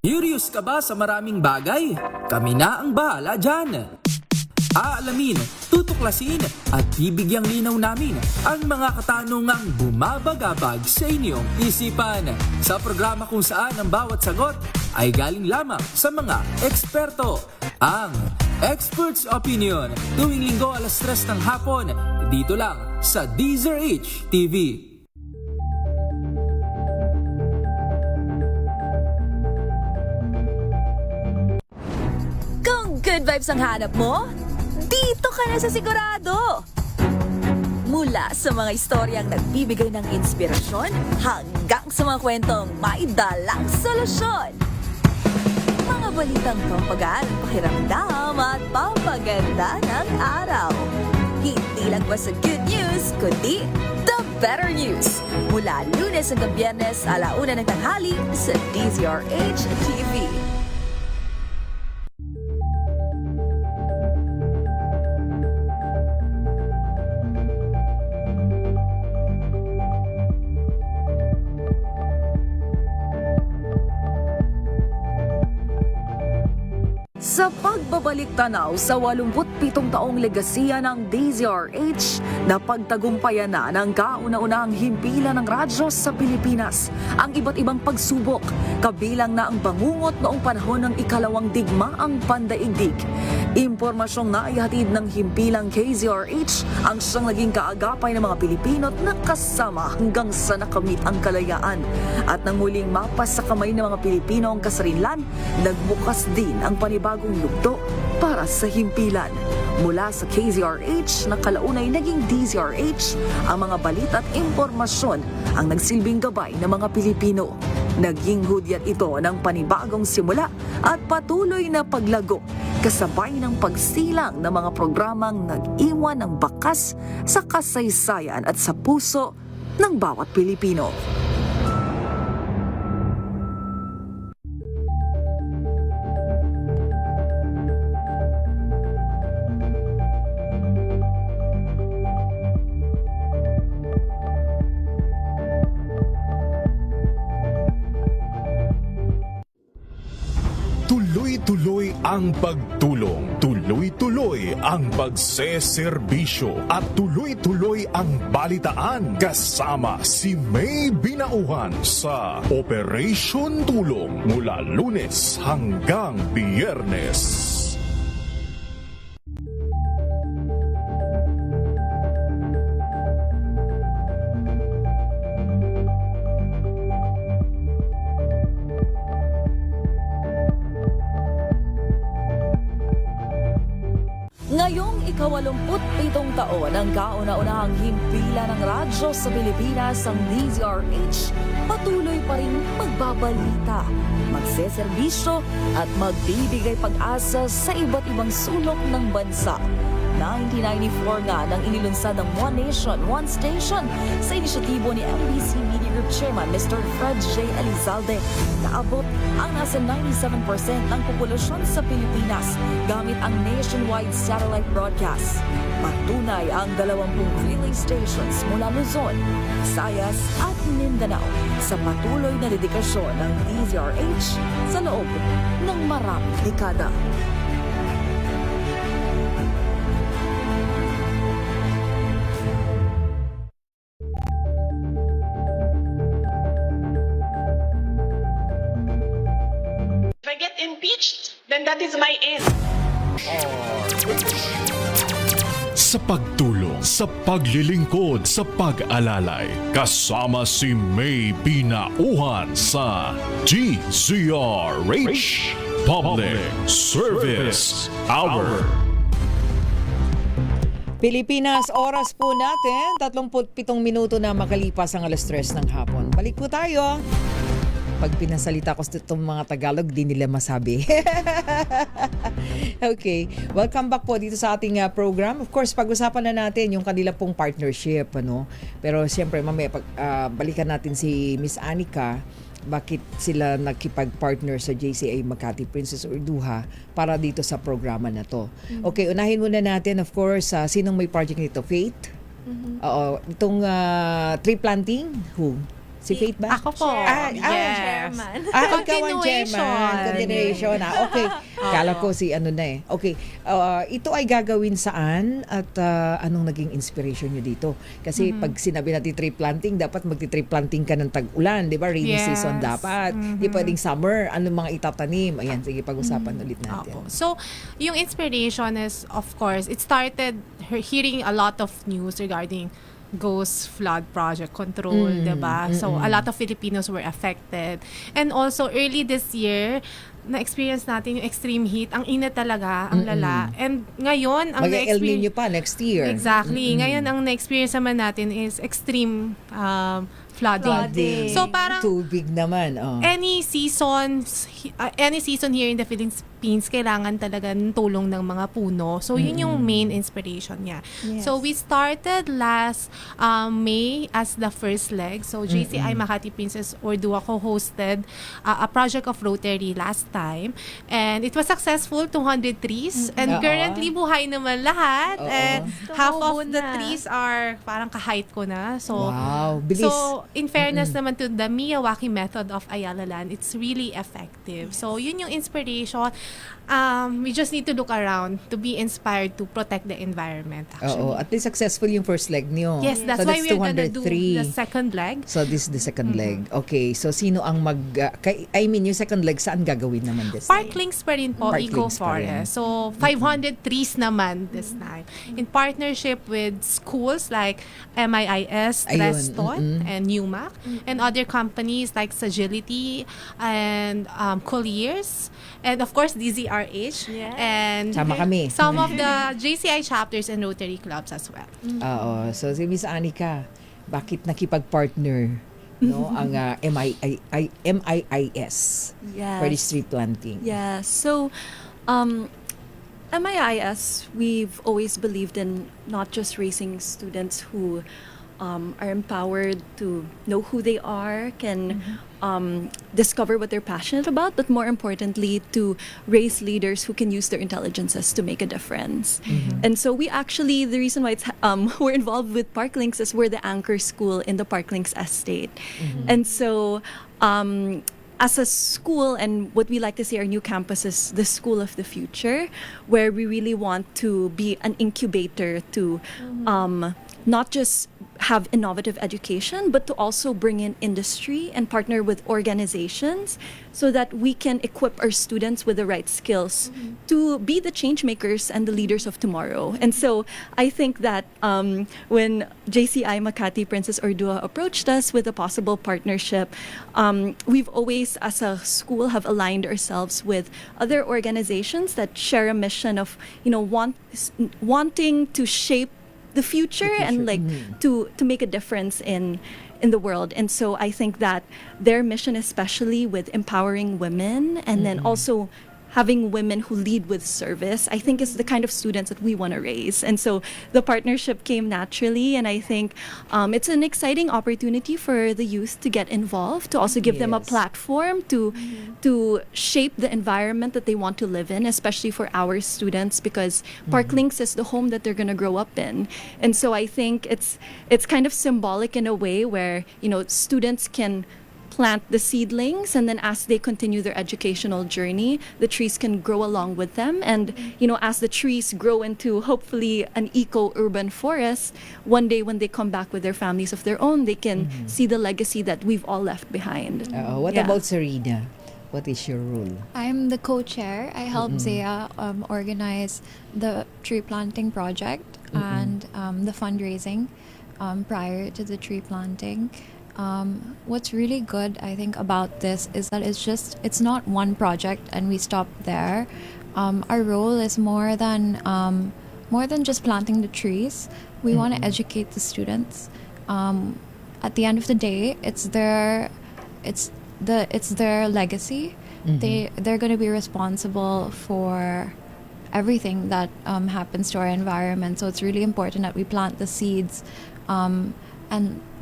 Curious ka ba sa maraming bagay? Kami na ang bahala dyan! Aalamin, tutuklasin at bibigyang linaw namin ang mga katanungang bumabagabag sa inyong isipan. Sa programa kung saan ang bawat sagot ay galing lamang sa mga eksperto. Ang Expert's Opinion, tuwing linggo 3:00 ng hapon, dito lang sa DZRH TV. Kung good vibes ang hanap mo, dito ka na sa sigurado! Mula sa mga istoryang nagbibigay ng inspirasyon hanggang sa mga kwentong may dalang solusyon. Mga balitang pampagaan, pakiramdam at pampaganda ng araw. Hindi lang ba sa good news, kundi the better news. Mula Lunes hanggang Biyernes, 1:00 ng tanghali sa DZRH TV. Sa pagbabalik tanaw sa 87 taong legasiya ng DZRH, napagtagumpayan na ng kauna-unahang himpilan ng radyo sa Pilipinas ang iba't ibang pagsubok, kabilang na ang bangungot noong panahon ng ikalawang digmaang pandaigdig. Impormasyong naihatid ng himpilang KZRH ang siyang naging kaagapay ng mga Pilipino at nakasama hanggang sa nakamit ang kalayaan. At nang muling mapas sa kamay ng mga Pilipino ang kasarinlan, nagbukas din ang panibagong lugdo para sa himpilan. Mula sa KZRH na kalaunay naging DZRH, ang mga balita at impormasyon ang nagsilbing gabay ng mga Pilipino. Naging hudyat ito ng panibagong simula at patuloy na paglago, kasabay ng pagsilang ng mga programang nag-iwan ng bakas sa kasaysayan at sa puso ng bawat Pilipino. Tuloy-tuloy ang pagtulong, tuloy-tuloy ang pagseserbisyo at tuloy-tuloy ang balitaan kasama si May Binauhan sa Operation Tulong mula Lunes hanggang Biyernes. Ngayong ika-87 taon ang kauna-unahang himpilan ng radyo sa Pilipinas, ang DZRH, patuloy pa rin magbabalita, magseserbisyo at magbibigay pag-asa sa iba't ibang sulok ng bansa. 1994 nga nang inilunsad ng One Nation, One Station sa inisyatibo ni MBC Media Group Chairman Mr. Fred J. Elizalde. Naabot ang nasa 97% ng populasyon sa Pilipinas gamit ang nationwide satellite broadcast. Patunay ang 20 relay stations mula Luzon, Visayas at Mindanao sa patuloy na dedikasyon ng DZRH sa loob ng maraming dekada. Then that is my end. Sa pagtulong, sa paglilingkod, sa pag-alalay, kasama si May Binauhan sa DZRH Public Service Hour. Pilipinas, oras po natin, 37 minuto na makalipas ang 3:00 ng hapon. Balik po tayo. Pag pinasalita ko itong mga Tagalog, di nila masabi. Okay, welcome back po dito sa ating program. Of course, pag-usapan na natin yung kanila pong partnership. Pero siyempre, mamaya balikan natin si Miss Anika. Bakit sila nakipag-partner sa JCA Makati Princess Urduha para dito sa programa na to. Okay, unahin muna natin, of course, sinong may project nito? Faith? Oo, itong tree planting? Who? Si Faith ba? Ako po. Chairman. Ikaw ang chairman. Continuation. Okay. Kala ko si ano na eh. Okay, ito ay gagawin saan at anong naging inspiration nyo dito? Kasi pag sinabi natin tree planting, dapat magti-tree planting ka ng tag-ulan, di ba? Rainy season dapat. Di pwedeng summer. Anong mga itatanim? Ayan, sige, pag-usapan ulit natin. So, yung inspiration is, of course, it started hearing a lot of news regarding ghost flood project control, diba? So, a lot of Filipinos were affected. And also, early this year, na-experience natin yung extreme heat. Ang init talaga, ang lala. And ngayon, ang El Nino pa next year. Exactly. Ngayon, ang na-experience naman natin is extreme flooding. So, parang tubig naman. any season here in the Philippines, kailangan talaga ng tulong ng mga puno. So, yun yung main inspiration niya. Yes. So, we started last May as the first leg. So, JCI Makati Princess Ordua co-hosted a project of Rotary last time. And it was successful, 200 trees. And currently, buhay naman lahat. And half of the trees are parang ka-height ko na. So, wow, bilis. So, in fairness naman to the Miyawaki method of Ayala Land, it's really effective. So, yun yung inspiration. We just need to look around to be inspired to protect the environment, actually. At least successful yung first leg niyo. Yes, that's why we're gonna do the second leg. So, this is the second leg. Okay, so sino ang yung second leg, saan gagawin naman this time? Parklinks pa rin po, Parklinks Eco pa rin. Forest. So, 500 trees naman this time. In partnership with schools like MIIS, Treston, and UMAC, and other companies like Sagility and Colliers, and of course, DZRH, and Sama kami. some of the JCI chapters and Rotary clubs as well. Oo. So, si Miss Anika, bakit nakipag-partner ang MIIS for this tree planting? Yeah. So, MIIS, we've always believed in not just raising students who are empowered to know who they are, can discover what they're passionate about, but more importantly, to raise leaders who can use their intelligences to make a difference. And so we actually, the reason why it's, we're involved with Parklinks is we're the anchor school in the Parklinks estate. And so, as a school, and what we like to say our new campus is the school of the future, where we really want to be an incubator to not just have innovative education, but to also bring in industry and partner with organizations so that we can equip our students with the right skills to be the change makers and the leaders of tomorrow. And so I think that when JCI Makati Princess Ordua approached us with a possible partnership, we've always, as a school, have aligned ourselves with other organizations that share a mission of, wanting to shape the future and to make a difference in the world. And so I think that their mission, especially with empowering women and then also having women who lead with service, I think is the kind of students that we want to raise. And so the partnership came naturally, and I think it's an exciting opportunity for the youth to get involved, to also give them a platform to shape the environment that they want to live in, especially for our students, because Parklinks is the home that they're going to grow up in. And so I think it's kind of symbolic in a way where, students can plant the seedlings, and then as they continue their educational journey, the trees can grow along with them. And, as the trees grow into hopefully an eco-urban forest, one day when they come back with their families of their own, they can see the legacy that we've all left behind. What about Serena? What is your role? I'm the co-chair. I help Zaya organize the tree planting project and the fundraising prior to the tree planting. What's really good, I think, about this is that it's not one project and we stop there. Our role is more than just planting the trees. We want to educate the students. At the end of the day, it's their legacy. They're going to be responsible for everything that happens to our environment. So it's really important that we plant the seeds and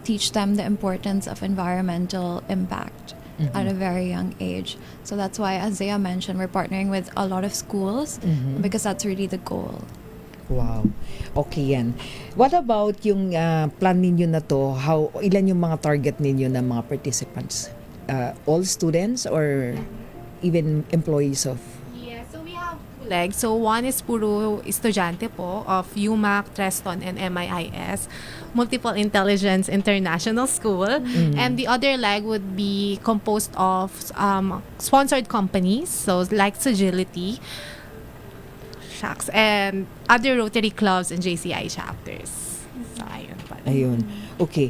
teach them the importance of environmental impact at a very young age. So that's why, as Zaya mentioned, we're partnering with a lot of schools because that's really the goal. Wow. Okay yan. What about yung plan ninyo na to? Ilan yung mga target ninyo na mga participants? All students or even employees of? Yeah, so we legs. So one is puro estudyante po of UMAC, Treston, and MIIS, Multiple Intelligence International School. And the other leg would be composed of sponsored companies, so like Sagility, and other Rotary clubs and JCI chapters. So, ayun pala. Ayun. Okay.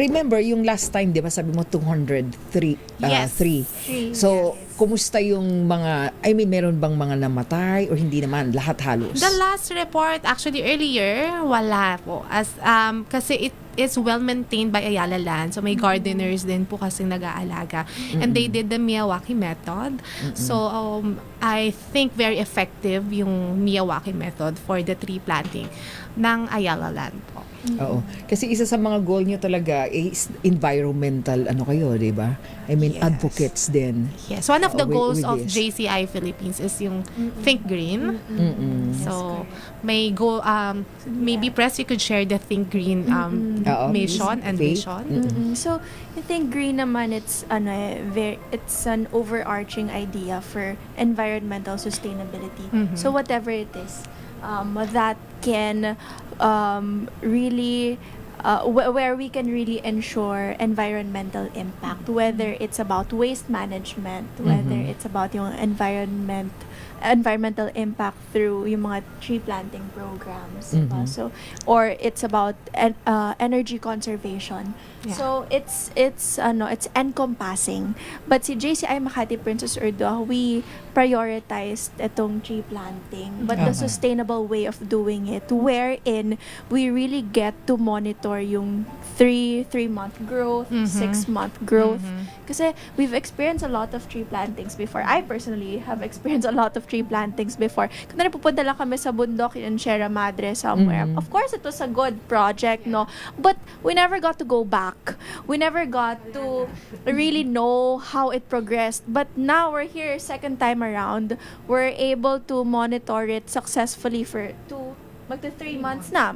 Remember, yung last time, di ba, sabi mo 203? Yes. 3. So, kumusta yung mga, meron bang mga namatay or hindi naman? Lahat halos? The last report, actually earlier, wala po. Kasi it is well maintained by Ayala Land. So may gardeners din po kasi nag-aalaga. And they did the Miyawaki method. So I think very effective yung Miyawaki method for the tree planting ng Ayala Land po. Oo. Kasi isa sa mga goal nyo talaga is environmental kayo, di ba? Advocates din. Yes. One of the goals with of this. JCI Philippines is yung Think Green. So may goal, maybe Press, you could share the Think Green mission and vision. So, I think green naman, it's an overarching idea for environmental sustainability. So whatever it is, that can really where we can really ensure environmental impact, whether it's about waste management, whether it's about yung environmental impact through yung mga tree planting programs, so or it's about energy conservation. So it's encompassing. But si JCI Makati Princess Urdo, we prioritized itong tree planting, but the sustainable way of doing it, wherein we really get to monitor yung 3-month growth, 6-month growth. Kasi we've experienced a lot of tree plantings before. I personally have experienced a lot of tree plantings before. Kung napupunta lang kami sa bundok in Sierra Madre somewhere. Of course, it was a good project, no? But we never got to go back. We never got to really know how it progressed. But now we're here, second time around, we're able to monitor it successfully for 3 months na,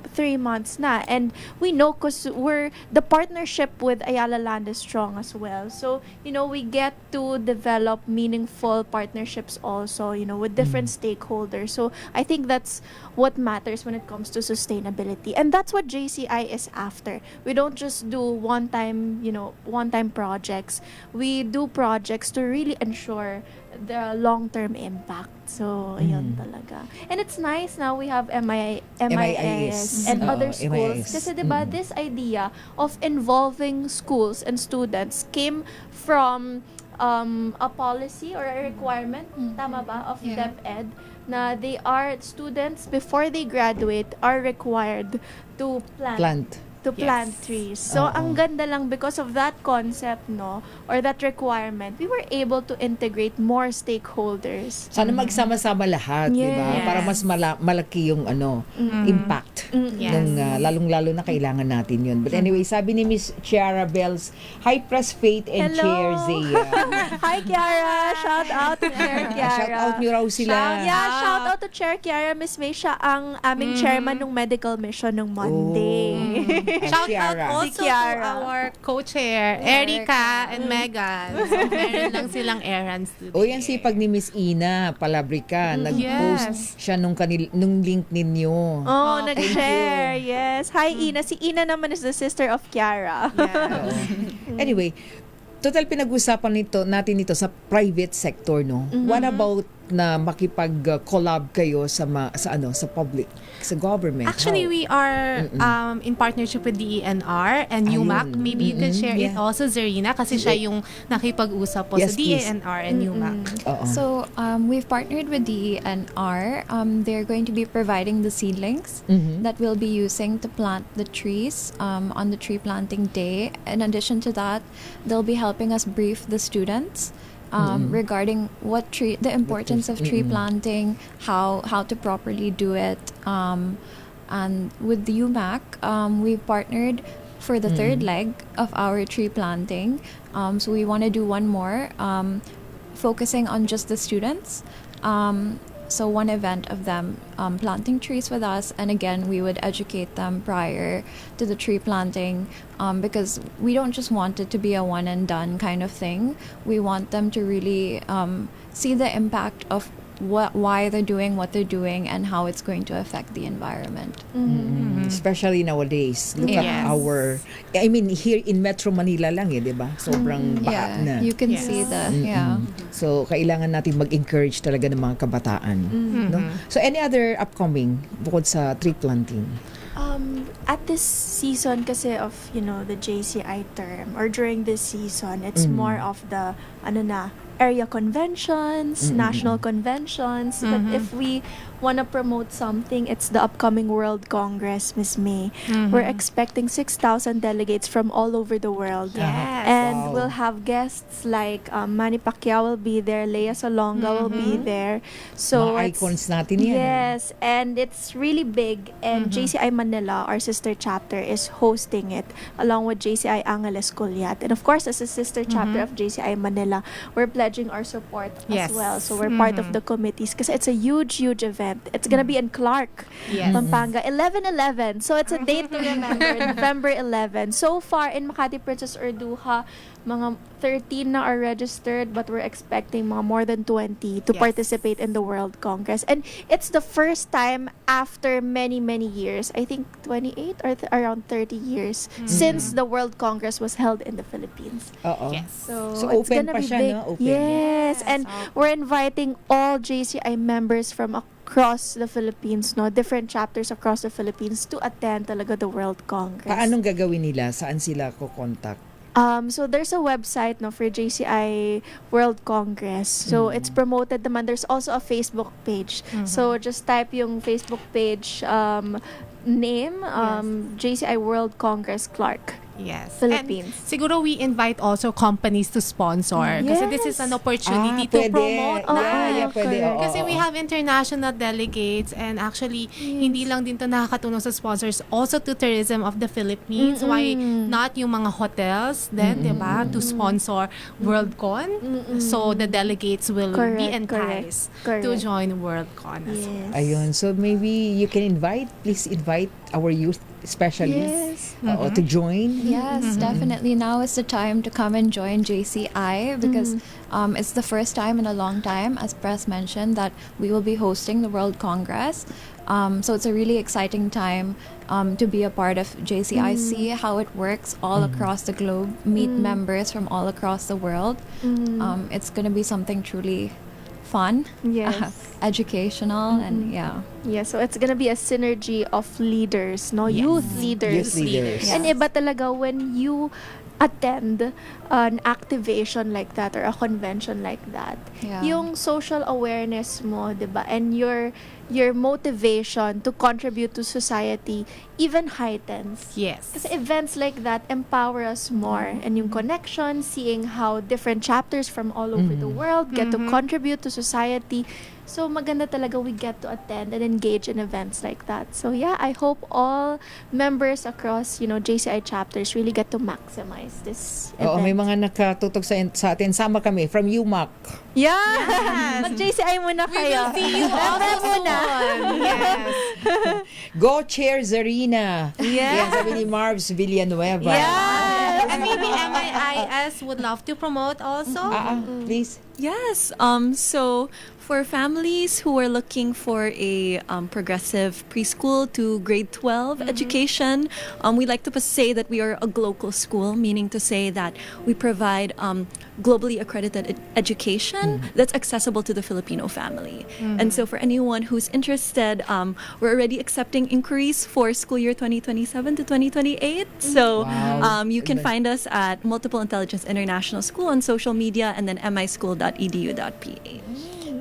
and we know because the partnership with Ayala Land is strong as well. So we get to develop meaningful partnerships also, with different stakeholders. So I think that's what matters when it comes to sustainability, and that's what JCI is after. We don't just do one-time projects. We do projects to really ensure the long-term impact. So, yun talaga. And it's nice now we have MIIS and other schools. Kasi diba, this idea of involving schools and students came from a policy or a requirement, tama ba, of DepEd, na students before they graduate are required to plant trees. So, ang ganda lang because of that concept, or that requirement, we were able to integrate more stakeholders. Sana magsama-sama lahat, di ba? Para mas malaki yung impact. Ng, lalong-lalo na kailangan natin yun. But anyway, sabi ni Miss Chiara Bells, hi Press Faith and Chair Zia. Hi Chiara! Shout out to Chair Chiara. Shout out niyo raw sila. Shout out to Chair Chiara. Miss May, siya ang aming chairman ng medical mission ng Monday. Shout out also to our co-chair, Erica and Megan. So, meron lang silang errands today. Yan sipag ni Miss Ina Palabrica. Nag-post siya nung link ninyo. Nag-share. Yes. Hi, Ina. Si Ina naman is the sister of Kiara. Anyway, total pinag-usapan natin ito sa private sector, no? What about na makipag-collab kayo sa public, sa government? Actually, we are in partnership with DENR and UMAC. Maybe you can share it also, Zarina, kasi siya yung nakipag-usap po sa DENR and UMAC. So, we've partnered with DENR. They're going to be providing the seedlings that we'll be using to plant the trees on the tree planting day. In addition to that, they'll be helping us brief the students regarding the importance of tree planting, how to properly do it, and with the UMAC, we've partnered for the third leg of our tree planting. So we want to do one more, focusing on just the students. So one event of them planting trees with us, and again we would educate them prior to the tree planting, because we don't just want it to be a one and done kind of thing. We want them to really see the impact of why they're doing what they're doing and how it's going to affect the environment. Especially nowadays. Look at Yes. I mean, here in Metro Manila lang di ba? Sobrang baha na. You can see the, So, kailangan natin mag-encourage talaga ng mga kabataan. No? So, any other upcoming bukod sa tree planting? At this season kasi of, the JCI term, or during this season, it's more of the, area conventions, national conventions. But if we want to promote something, it's the upcoming World Congress, Miss May. We're expecting 6,000 delegates from all over the world. Yes. And we'll have guests like Manny Pacquiao will be there, Lea Salonga will be there. So Mga icons natin yan. Yes, and it's really big. And JCI Manila, our sister chapter, is hosting it along with JCI Angeles Colyat. And of course, as a sister chapter of JCI Manila, we're pledging our support Yes. as well. So we're part of the committees because it's a huge, huge event. It's gonna be in Clark, Yes. Pampanga, 11/11. So it's a date to remember, November 11. So far in Makati Princess Urduha, mga 13 na are registered, but we're expecting mga more than 20 to participate in the World Congress. And it's the first time after many, many years, I think 28 or around 30 years, since the World Congress was held in the Philippines. Yes. So it's open gonna pa be siya, big. no? Open. Yes, and we're inviting all JCI members from across the Philippines, different chapters across the Philippines to attend talaga the World Congress. Paanong gagawin nila? Saan sila ko-contact? So there's a website for JCI World Congress. So it's promoted naman. There's also a Facebook page. So just type yung Facebook page name, JCI World Congress Clark. Yes. Philippines. And siguro we invite also companies to sponsor. Kasi this is an opportunity to pwede. promote Pwede. Kasi we have international delegates and actually, hindi lang din to nakakatulong sa sponsors, also to tourism of the Philippines. Why not yung mga hotels then, diba, to sponsor WorldCon? So the delegates will be enticed to join WorldCon as well. Ayun. So maybe you can please invite our youth specialists to join. Yes, definitely. Now is the time to come and join JCI because it's the first time in a long time, as Press mentioned, that we will be hosting the World Congress. So it's a really exciting time to be a part of JCI, see how it works all across the globe, meet members from all across the world. It's going to be something truly fun, educational, and so it's gonna be a synergy of leaders, youth leaders. And iba talaga when you attend an activation like that or a convention like that. Yung social awareness mo, diba? And your motivation to contribute to society even heightens. Yes. Kasi events like that empower us more. And yung connection, seeing how different chapters from all over the world get to contribute to society. So maganda talaga we get to attend and engage in events like that. So I hope all members across, JCI chapters really get to maximize this event. May mga nakatutok sa atin. Sama kami from UMAC. Mag-JCI muna kayo. We will see you also soon. Yes. Go Chair Zarina. Yan, sabi ni Marvs Villanueva. And maybe MIIS would love to promote also. Please. Yes. So for families who are looking for a progressive preschool to grade 12 education, we like to say that we are a global school, meaning to say that we provide globally accredited education that's accessible to the Filipino family. And so for anyone who's interested, we're already accepting inquiries for school year 2027 to 2028. So you can find us at Multiple Intelligence International School on social media and then mischool.edu.ph.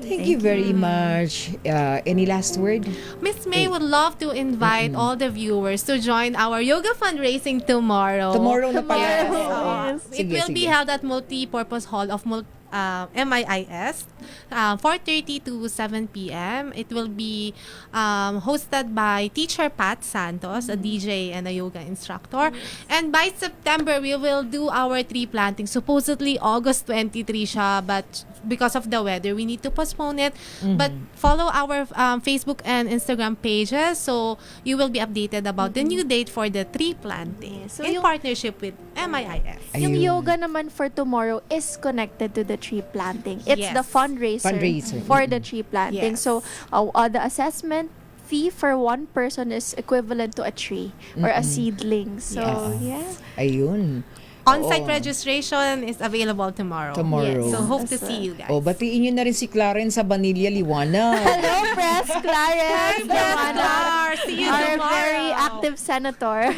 Thank you very much. Any last word? Miss May would love to invite all the viewers to join our yoga fundraising tomorrow. Tomorrow na pala. It will be held at Multi-Purpose Hall of MIIS, 4:30 to 7 p.m. It will be hosted by Teacher Pat Santos, a DJ and a yoga instructor. And by September, we will do our tree planting. Supposedly, August 23 siya, but because of the weather, we need to postpone it. But follow our Facebook and Instagram pages so you will be updated about the new date for the tree planting So in yung- partnership with MIIS. Yung Ayun. yoga naman for tomorrow is connected to the tree planting. It's Yes. the fundraiser for the tree planting. Yes. So the assessment fee for one person is equivalent to a tree or a seedling. So yeah. Ayun. On-site Oo. registration is available tomorrow. Tomorrow. So hope to As see you guys. O, batiin nyo na rin si Clarence sa Vanilla Liwanag. Hello, Press Clarence. Star. See you Our tomorrow. very active senator.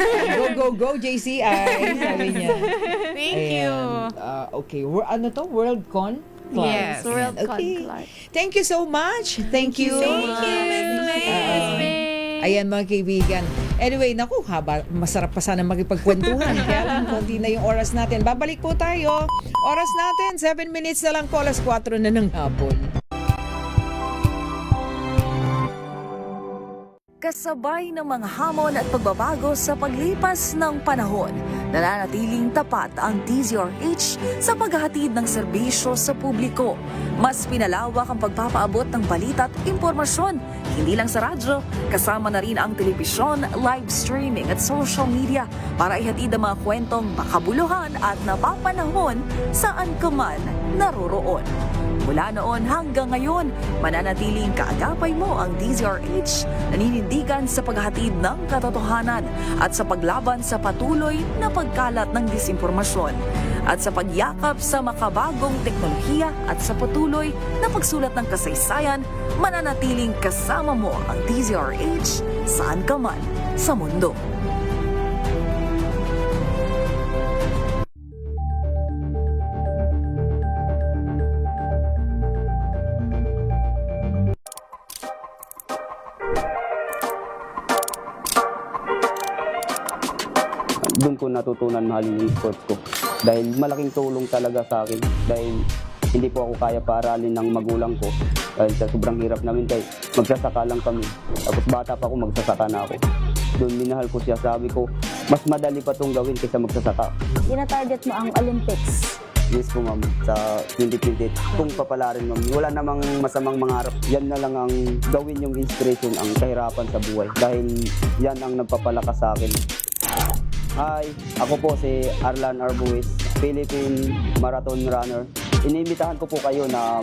Go, JCI. Sabi niya. Thank you. Okay. Ano to? WorldCon? Yes. WorldCon Okay. Clark. Thank you so much. Thank you. Thank you, Miss May. Ayan mga kaibigan. Anyway, naku, masarap pa sana makipagkwentuhan. Kaya lang, konti na yung oras natin. Babalik po tayo. Oras natin, 7 minutes na lang po, alas 4 na ng hapon. Kasabay ng mga hamon at pagbabago sa paglipas ng panahon, nananatiling tapat ang DZRH sa paghahatid ng serbisyo sa publiko. Mas pinalawak ang pagpapaabot ng balita at impormasyon, hindi lang sa radyo, kasama na rin ang telebisyon, live streaming at social media para ihatid ang mga kwentong makabuluhan at napapanahon saan ka man naroroon. Mula noon hanggang ngayon, mananatiling kaagapay mo ang DZRH, naninindigan sa paghatid ng katotohanan at sa paglaban sa patuloy na pagkalat ng disinformasyon at sa pagyakap sa makabagong teknolohiya at sa patuloy na pagsulat ng kasaysayan, mananatiling kasama mo ang DZRH saan ka man sa mundo. Doon ko natutunan mahalin yung sports ko. Dahil malaking tulong talaga sa akin. Dahil hindi po ako kaya paaralin ng magulang ko. Dahil sa sobrang hirap namin dahil magsasaka lang kami. Tapos bata pa ako, magsasaka na ako. Doon minahal ko siya. Sabi ko, mas madali pa itong gawin kaysa magsasaka. Tina-target mo ang Olympics. Yes po ma'am, sa 2028. Kung papalarin ma'am, wala namang masamang mangarap. Yan na lang ang gawin yung inspiration, ang kahirapan sa buhay. Dahil yan ang nagpapalakas sa akin. Hi, ako po si Arlan Arbues, Philippine Marathon Runner. Inimbitahan ko po kayo na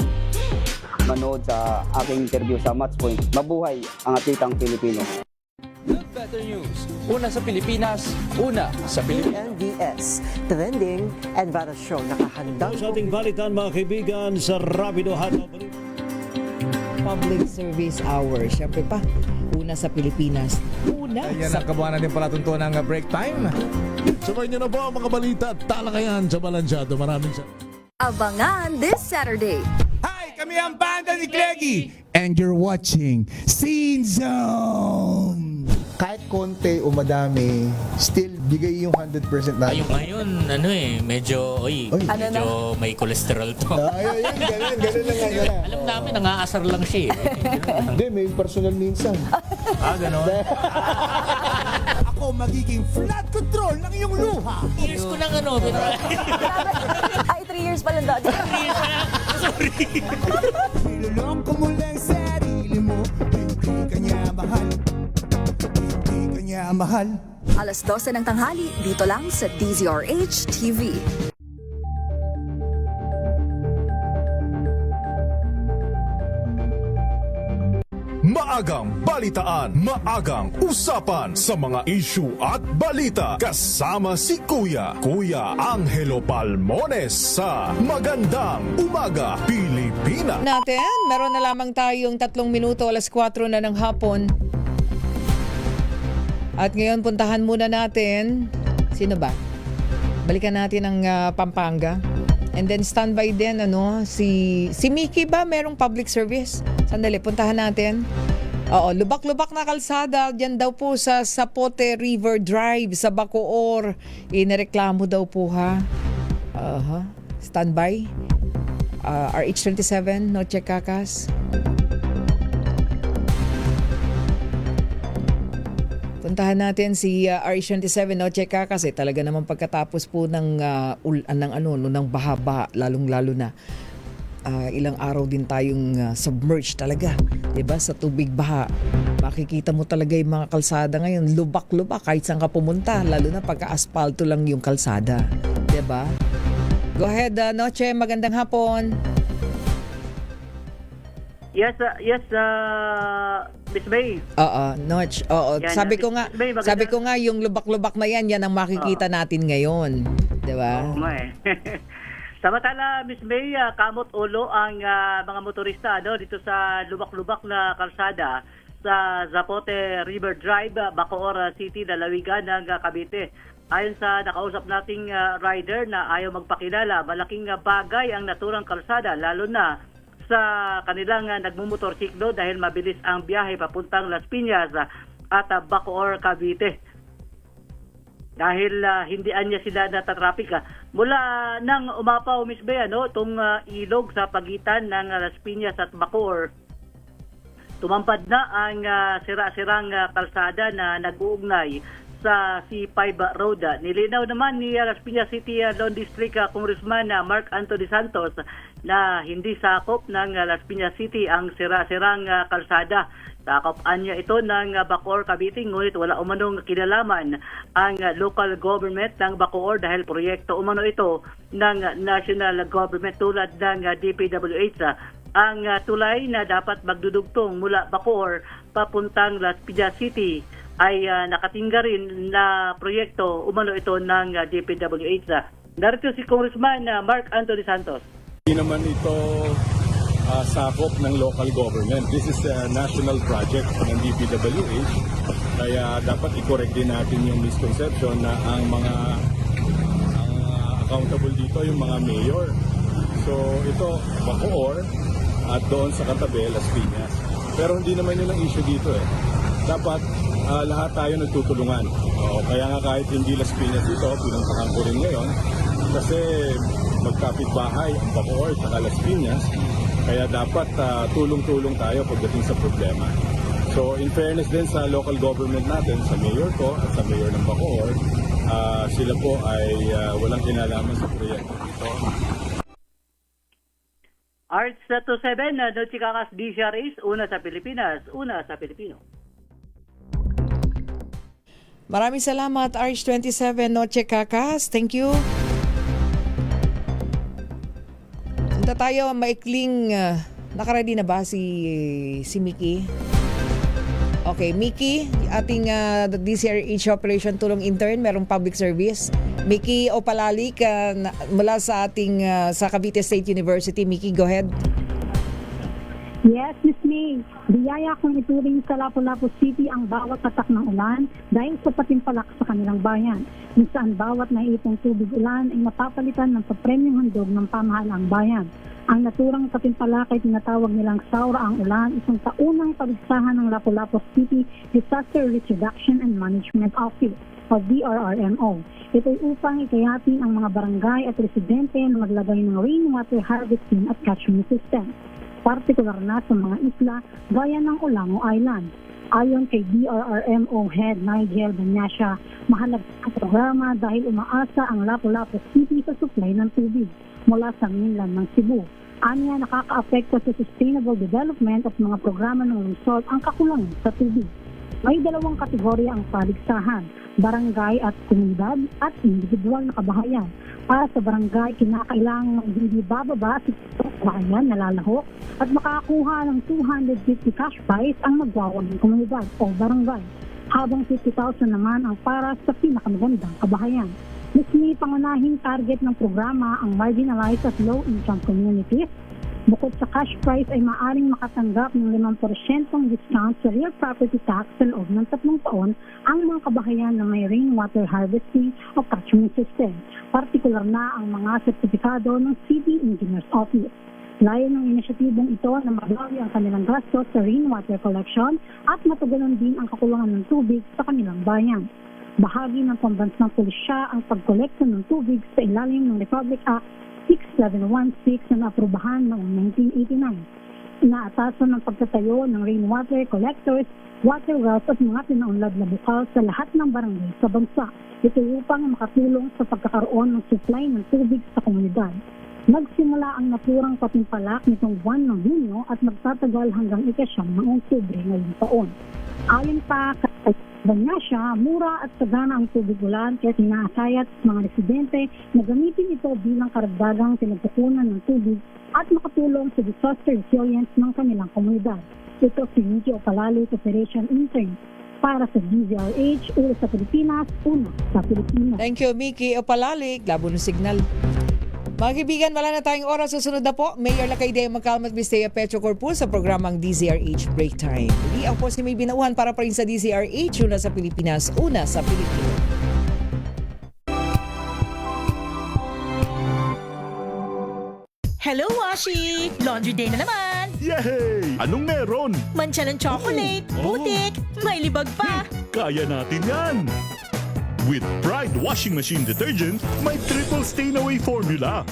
manood sa aking interview sa Matchpoint. Mabuhay ang atletang Pilipino. Better News. Una sa Pilipinas, una sa Pilipinas. NBS, Trending and Bara Show. Nakahandang sa ating balitan mga kaibigan sa Rapido Hanaw. Public Service Hour. Siyempre pa, una sa Pilipinas. Una Ayan ang kabuhanan din pala tuntunan ng break time. Sabay niyo na po ang mga balita at talakayan sa Balansyado. Maraming Abangan this Saturday. Hi, kami ang banda ni Cleggy. And you're watching Scene Zone. Kahit konti o madami, still bigay yung 100% na. Yung ngayon, medyo may cholesterol to. Ayun, ganun lang nga. Alam namin, nangaasar lang siya Hindi, may personal minsan. Ganon. Ako magiging flat control ng iyong luha. Years ko nang Ay, 3 years pa lang dati. 3 years pa lang. Sorry. Niloloko mo lang sarili mo. Hindi ka niya mahal. Hindi ka niya mahal. Alas 12 ng tanghali, dito lang sa DZRH TV. Maagang balitaan, maagang usapan sa mga issue at balita. Kasama si Kuya Angelo Palmones sa Magandang Umaga Pilipinas. Meron na lamang tayong 3 minuto, alas 4 na ng hapon. At ngayon puntahan muna natin, sino ba? Balikan natin ang Pampanga. And then standby din si Mickey ba merong public service? Sandali, puntahan natin. Oo, lubak-lubak na kalsada diyan daw po sa Sapote River Drive sa Bacoor. Inireklamo daw po ha. Standby. RH27 Noche Cacas. Puntahan natin si RH27 Noche Cacas talaga naman pagkatapos po ng bahaba lalong-lalo na. ilang araw din tayong submerged talaga, 'di ba, sa tubig baha. Makikita mo talaga yung mga kalsada ngayon, lubak-lubak kahit saan ka pumunta, lalo na pagka-aspalto lang yung kalsada, 'di ba? Go ahead, Noche, magandang hapon. Yes, Miss May. Oo, Notch. Oo, Yan, sabi ko Miss May, nga yung lubak-lubak na yan ang makikita natin ngayon, 'di ba? Oo nga eh. Samantala, Miss May, kamot ulo ang mga motorista dito sa lubak-lubak na kalsada sa Zapote River Drive, Bacoor City, Lalawigan ng Cavite. Ayon sa nakausap nating rider na ayaw magpakilala, malaking bagay ang naturang kalsada, lalo na sa kanilang nagmumotorsiklo dahil mabilis ang biyahe papuntang Las Piñas at Bacoor, Cavite. Dahil hindi anya sila natatraffic. Mula nang umapaw, Miss Bea, itong ilog sa pagitan ng Las Piñas at Bacoor, tumampad na ang sira-sirang kalsada na nag-uugnay sa C5 Road. Nilinaw naman ni Las Piñas City Lone District Congressman Mark Anthony Santos na hindi sakop ng Las Piñas City ang sira-sirang kalsada. Sakop-an niya ito ng Bacoor, Cavite, ngunit wala umanong kinalaman ang local government ng Bacoor dahil proyekto umano ito ng national government tulad ng DPWH. Ang tulay na dapat magdudugtong mula Bacoor papuntang Las Piñas City ay nakatingga rin na proyekto umano ito ng DPWH. Narito si Congressman Mark Anthony Santos. Hindi naman ito sakop ng local government. This is a national project ng DPWH. Kaya dapat i-correct din natin yung misconception na ang accountable dito yung mga mayor. So ito, Bacoor at doon sa katabi, Las Piñas. Pero hindi naman yun ang issue dito eh. Dapat lahat tayo nagtutulungan. Kaya nga kahit hindi Las Piñas ito, pinuntahan ko rin ngayon kasi magkapit-bahay ang Bacoor at Las Piñas. Kaya dapat tulong-tulong tayo pagdating sa problema. So in fairness din sa local government natin, sa mayor ko at sa mayor ng Bacoor, sila po ay walang kinalaman sa proyekto ito. Arts 27, Nochikakas DCRH, una sa Pilipinas, una sa Pilipino. Maraming salamat, RH27 Noche Kakas. Thank you. Punta tayo, maikling, nakaready na ba si Mickey? Okay, Mickey, ating DCRH Operation Tulong Intern, merong public service. Mickey Opalalik, mula sa ating sa Cavite State University. Mickey, go ahead. Yes, Miss May. Biyaya kong ituring sa Lapu-Lapu City ang bawat tatak ng ulan dahil sa patimpalak sa kanilang bayan, kung saan bawat naipong tubig ulan ay mapapalitan ng papremyong handog ng pamahalaang bayan. Ang naturang patimpalak ay tinatawag nilang Saura ang Ulan, isang taunang paligsahan ng Lapu-Lapu City Disaster Risk Reduction and Management Office o DRRMO. Ito ay upang ikayatin ang mga barangay at residente na maglagay ng rainwater harvesting at catchment system, partikular na sa mga isla gaya ng Olango Island. Ayon kay DRRMO Head Nigel Banyasha, mahalaga ang programa dahil umaasa ang Lapu-Lapu City sa supply ng tubig mula sa mainland ng Cebu. Anya, nakaka-apekto sa sustainable development at mga programa ng lungsod ang kakulangan sa tubig. May dalawang kategorya ang paligsahan, barangay at komunidad at individual na kabahayan. Para sa barangay, kinakailangan hindi bababa sa kabahayan na lalahok at makakuha ng 250 cash prize ang magwawang komunidad o barangay, habang 50,000 naman ang para sa pinakamagandang kabahayan. Mismi pangunahing target ng programa ang marginalized at low-income communities. Bukod sa cash prize ay maaring makatanggap ng 5% discount sa real property tax sa loob ng 3 taon ang mga kabahayan na may rainwater harvesting o catchment system, partikular na ang mga sertifikado ng City Engineers Office. Layo ng inisyatibong ito na mabawi ang kanilang gastos sa rainwater collection at matugunan din ang kakulangan ng tubig sa kanilang bayan. Bahagi ng pambansang pulisya ang pagkolekta ng tubig sa ilalim ng Republic Act 6716 na naaprubahan noong 1989. Inaatasan ng pagtatayo ng rainwater collectors, water wells at mga pinaunlad na bukal sa lahat ng barangay sa bansa. Ito upang makatulong sa pagkakaroon ng supply ng tubig sa komunidad. Nagsimula ang naturang patimpalak nitong buwan ng Hunyo at magtatagal hanggang ika-9 ng Oktubre ngayong taon. Ayon pa kay Banyasya, mura at sagana ang tubig ulan kaya inaasayat mga residente na gamitin ito bilang karagdagang pinagkukunan ng tubig at makatulong sa disaster resilience ng kanilang komunidad. Ito si Miki Opalalik, Operation Intern. Para sa DZRH, ulo sa Pilipinas, una sa Pilipinas. Thank you, Miki Opalalik. Labo ng signal. Mga kaibigan, wala na tayong oras. Susunod na po, Mayor Lakay Magkalmat Bistea Petro Corpus sa programang DZRH Break Time. Hindi ako si May Binauhan para pa rin sa DZRH, una sa Pilipinas, una sa Pilipinas. Hello, Washi! Laundry day na naman! Yay! Anong meron? Mancha ng chocolate, putik, may libag pa! Kaya natin yan! With Pride Washing Machine Detergent, may triple stain away formula.